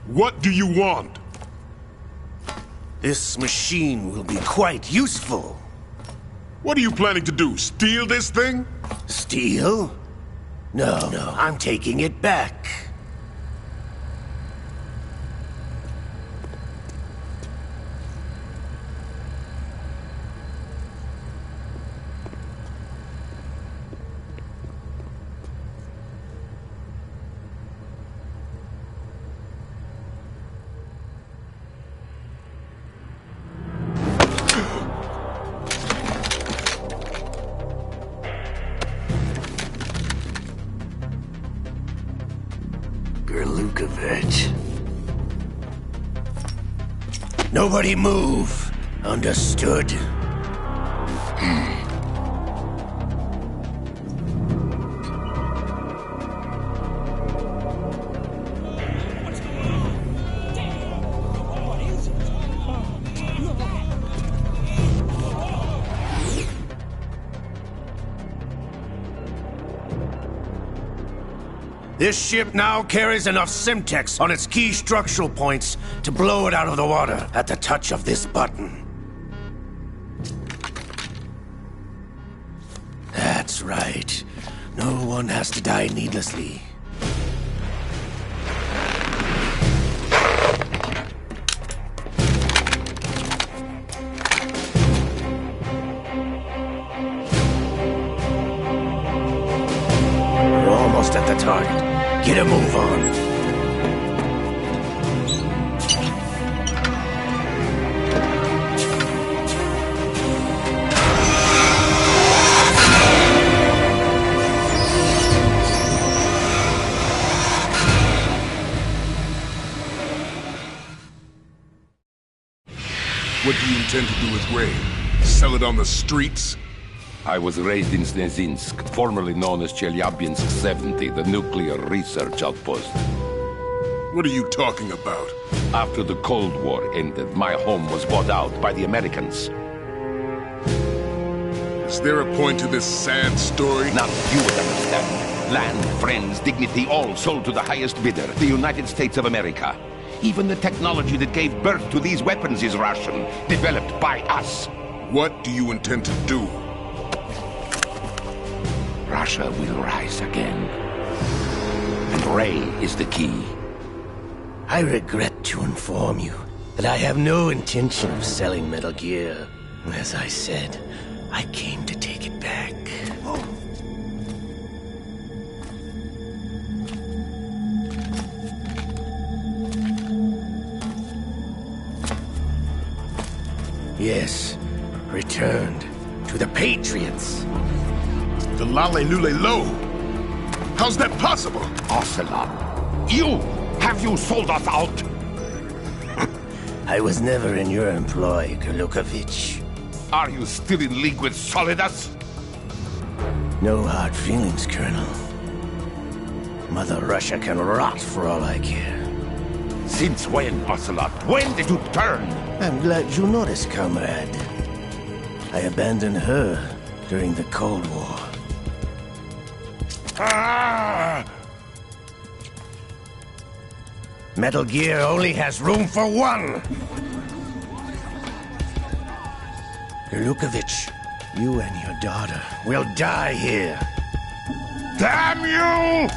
What do you want? This machine will be quite useful. What are you planning to do? Steal this thing? Steal? No, I'm taking it back. Nobody move. Understood? This ship now carries enough Simtex on its key structural points to blow it out of the water at the touch of this button. That's right. No one has to die needlessly. We're almost at the target. Get a move on. What do you intend to do with grain? Sell it on the streets? I was raised in Snezinsk, formerly known as Chelyabinsk 70, the nuclear research outpost. What are you talking about? After the Cold War ended, my home was bought out by the Americans. Is there a point to this sad story? Now you would understand. Land, friends, dignity, all sold to the highest bidder, the United States of America. Even the technology that gave birth to these weapons is Russian, developed by us. What do you intend to do? Russia will rise again. And Ray is the key. I regret to inform you that I have no intention of selling Metal Gear. As I said, I came to take it back. Yes, returned to the Patriots. The Lale Lule Lo? How's that possible? Ocelot, have you sold us out? I was never in your employ, Golukovich. Are you still in league with Solidas? No hard feelings, Colonel. Mother Russia can rot for all I care. Since when, Ocelot? When did you turn? I'm glad you noticed, comrade. I abandoned her during the Cold War. Ah! Metal Gear only has room for one! Golukovich, you and your daughter will die here. Damn you!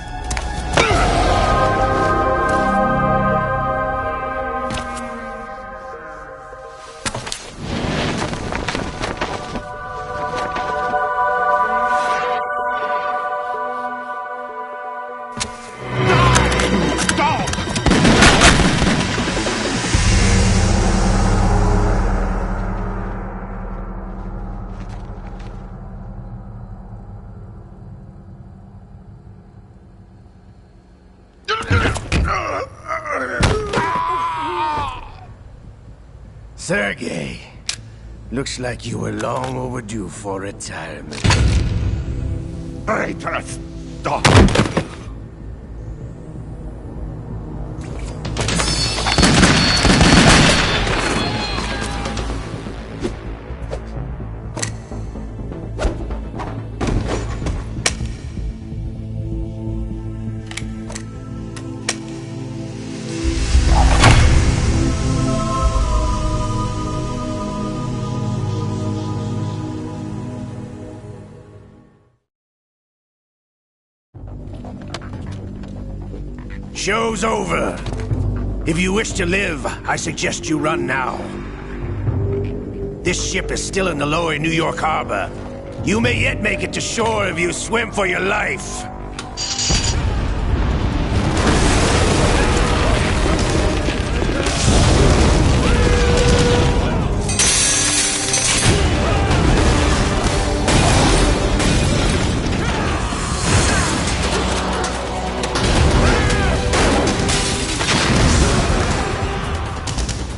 Sergei, looks like you were long overdue for retirement. Traitorous dog! Show's over. If you wish to live, I suggest you run now. This ship is still in the lower New York harbor. You may yet make it to shore if you swim for your life.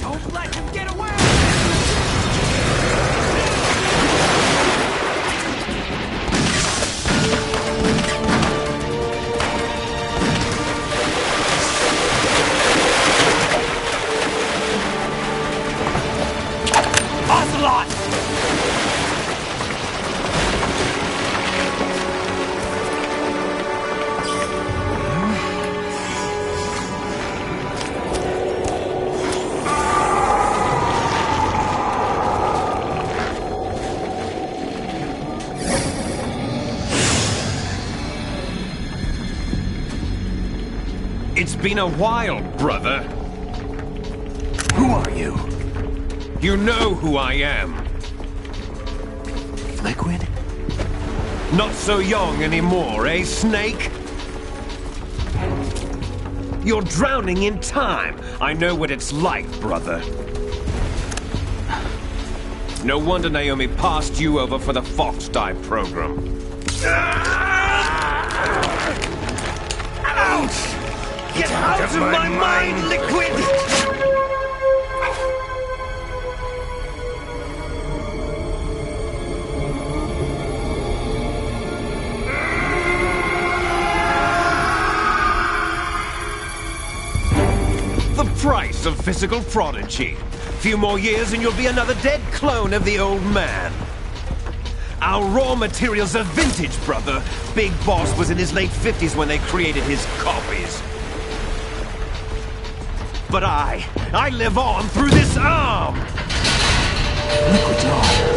Don't let him get away! It's been a while, brother. Who are you? You know who I am. Liquid? Not so young anymore, eh, Snake? You're drowning in time. I know what it's like, brother. No wonder Naomi passed you over for the Fox Dive program. Ouch! Get out of my mind, Liquid! The price of physical prodigy. Few more years and you'll be another dead clone of the old man. Our raw materials are vintage, brother. Big Boss was in his late 50s when they created his copies. But I live on through this arm! Liquid's on.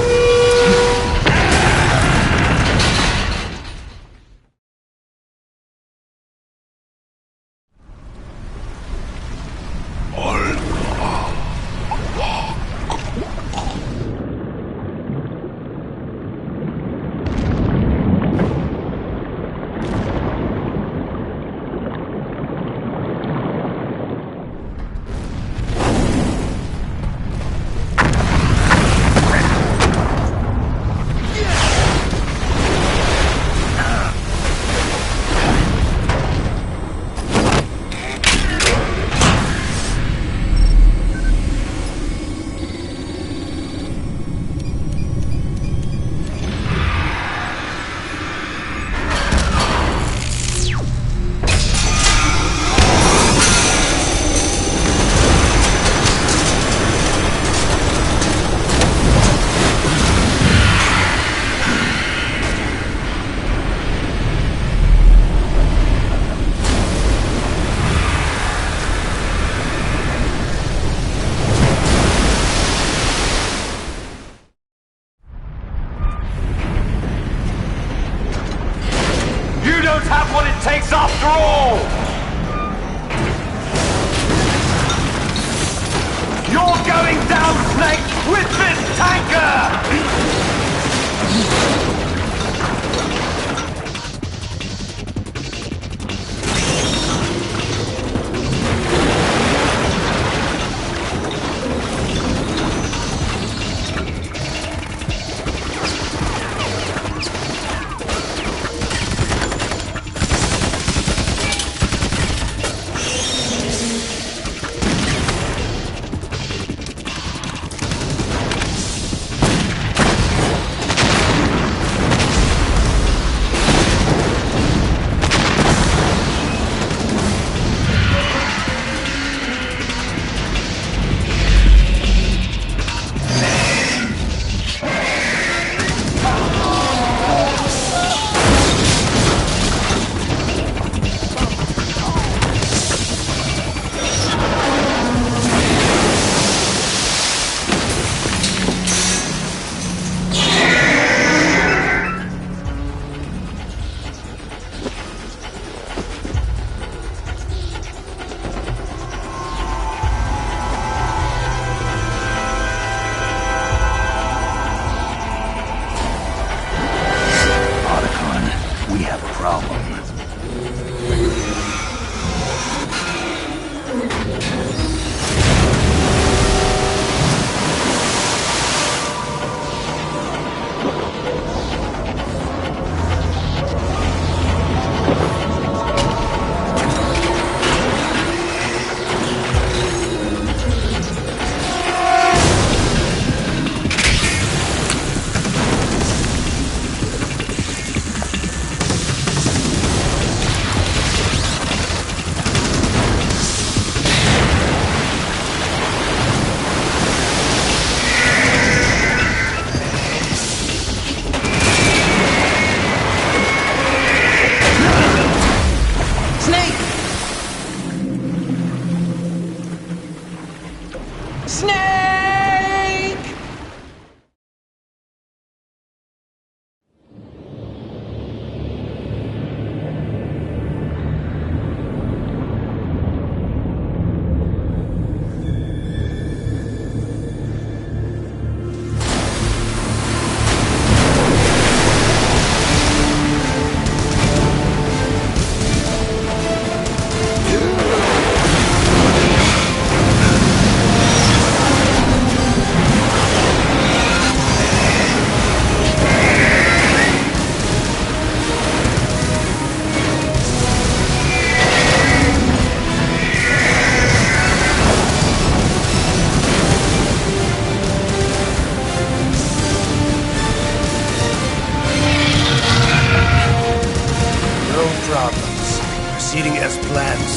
Have what it takes after all! You're going down, Snake, with this tanker!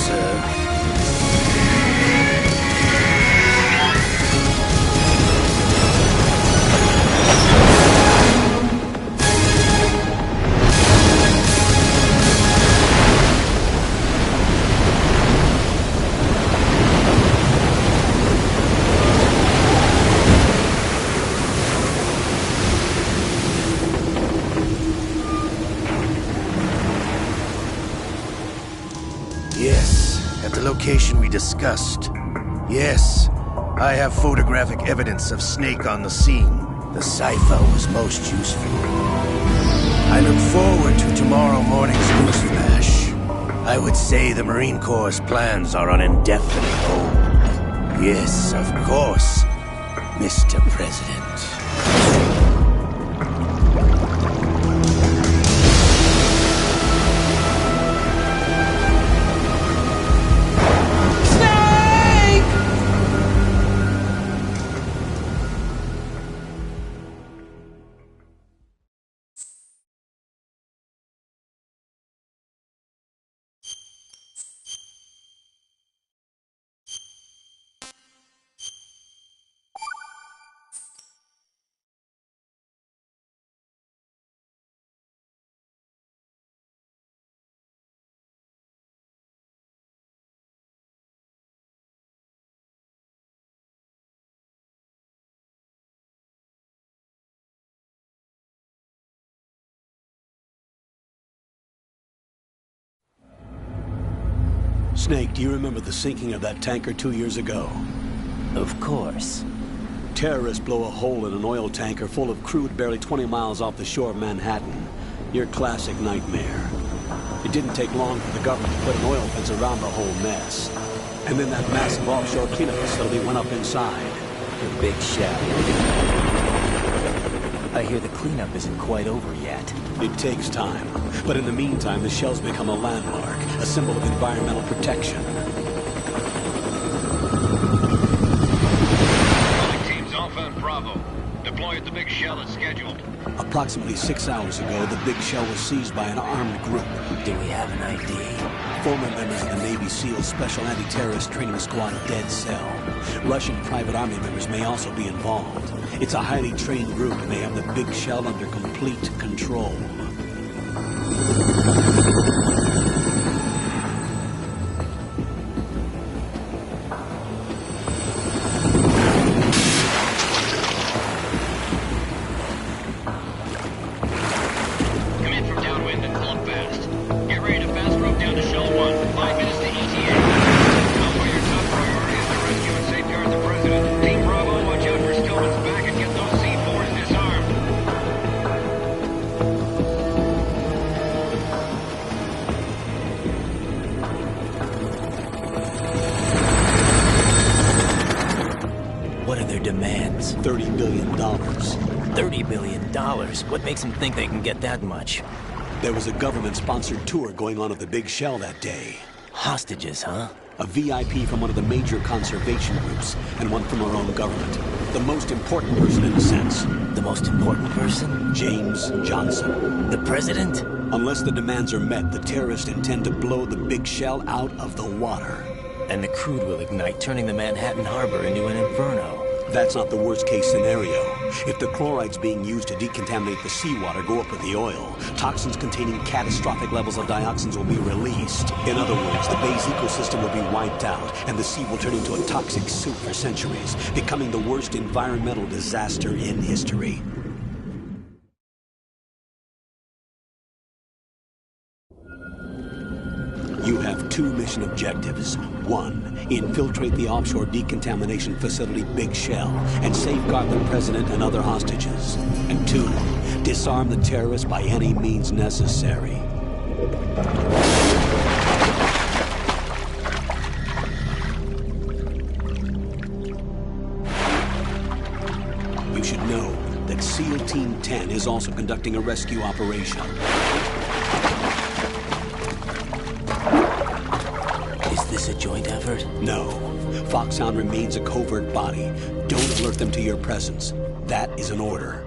sir. Location we discussed. Yes, I have photographic evidence of Snake on the scene. The cipher was most useful. I look forward to tomorrow morning's news flash. I would say the Marine Corps' plans are on indefinite hold. Yes, of course, Mr. President. Snake, do you remember the sinking of that tanker 2 years ago? Of course. Terrorists blow a hole in an oil tanker full of crude barely 20 miles off the shore of Manhattan. Your classic nightmare. It didn't take long for the government to put an oil fence around the whole mess. And then that massive offshore cleanup facility went up inside. The big shell. I hear the cleanup isn't quite over yet. It takes time. But in the meantime, the shell's become a landmark, a symbol of environmental protection. Calling teams Alpha and Bravo. Deploy at the big shell as scheduled. Approximately 6 hours ago, the big shell was seized by an armed group. Do we have an ID? Former members of the Navy SEAL Special Anti-Terrorist Training Squad Dead Cell. Russian private army members may also be involved. It's a highly trained group and they have the big shell under complete control. $30 billion. $30 billion? What makes them think they can get that much? There was a government-sponsored tour going on at the big shell that day. Hostages, huh? A VIP from one of the major conservation groups, and one from our own government. The most important person in a sense. The most important person? James Johnson. The president? Unless the demands are met, the terrorists intend to blow the big shell out of the water. And the crude will ignite, turning the Manhattan Harbor into an inferno. That's not the worst-case scenario. If the chlorides being used to decontaminate the seawater go up with the oil, toxins containing catastrophic levels of dioxins will be released. In other words, the bay's ecosystem will be wiped out, and the sea will turn into a toxic soup for centuries, becoming the worst environmental disaster in history. You have 2 mission objectives. 1, infiltrate the offshore decontamination facility Big Shell and safeguard the president and other hostages. And 2, disarm the terrorists by any means necessary. You should know that SEAL Team 10 is also conducting a rescue operation. Is this a joint effort? No. Foxhound remains a covert body. Don't alert them to your presence. That is an order.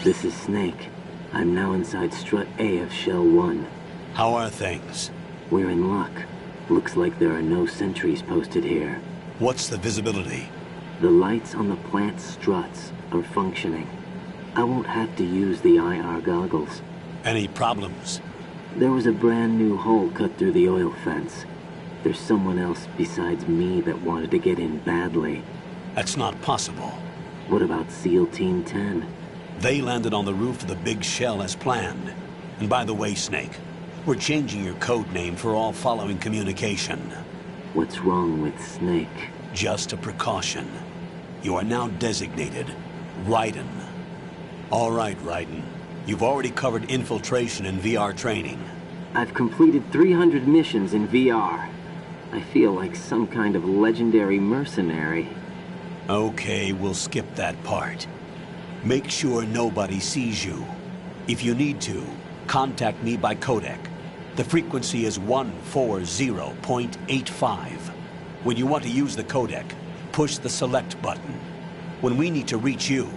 This is Snake. I'm now inside strut A of Shell 1. How are things? We're in luck. Looks like there are no sentries posted here. What's the visibility? The lights on the plant struts are functioning. I won't have to use the IR goggles. Any problems? There was a brand new hole cut through the oil fence. There's someone else besides me that wanted to get in badly. That's not possible. What about SEAL Team 10? They landed on the roof of the big shell as planned. And by the way, Snake, we're changing your code name for all following communication. What's wrong with Snake? Just a precaution. You are now designated Raiden. All right, Raiden. You've already covered infiltration and VR training. I've completed 300 missions in VR. I feel like some kind of legendary mercenary. Okay, we'll skip that part. Make sure nobody sees you. If you need to, contact me by codec. The frequency is 140.85. When you want to use the codec, push the select button. When we need to reach you,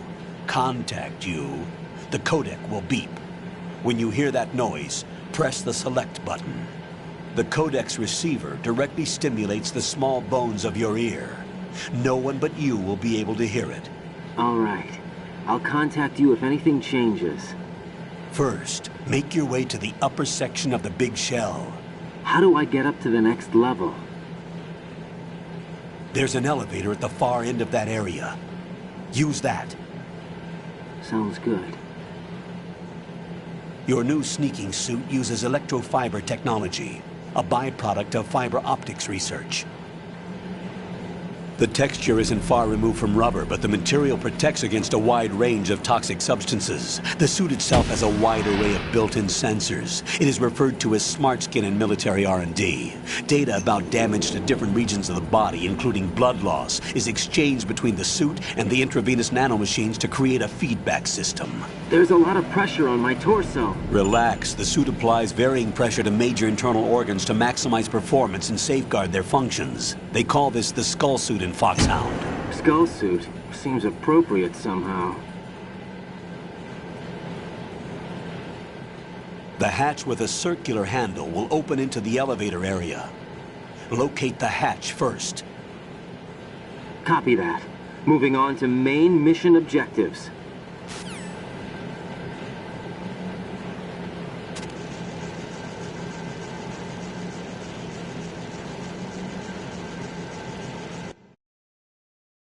contact you, the codec will beep. When you hear that noise, press the select button. The codec's receiver directly stimulates the small bones of your ear. No one but you will be able to hear it. All right. I'll contact you if anything changes. First, make your way to the upper section of the big shell. How do I get up to the next level? There's an elevator at the far end of that area. Use that. Sounds good. Your new sneaking suit uses electrofiber technology, a byproduct of fiber optics research. The texture isn't far removed from rubber, but the material protects against a wide range of toxic substances. The suit itself has a wide array of built-in sensors. It is referred to as smart skin in military R&D. Data about damage to different regions of the body, including blood loss, is exchanged between the suit and the intravenous nanomachines to create a feedback system. There's a lot of pressure on my torso. Relax. The suit applies varying pressure to major internal organs to maximize performance and safeguard their functions. They call this the skull suit in Foxhound. Skull suit seems appropriate somehow. The hatch with a circular handle will open into the elevator area. Locate the hatch first. Copy that. Moving on to main mission objectives.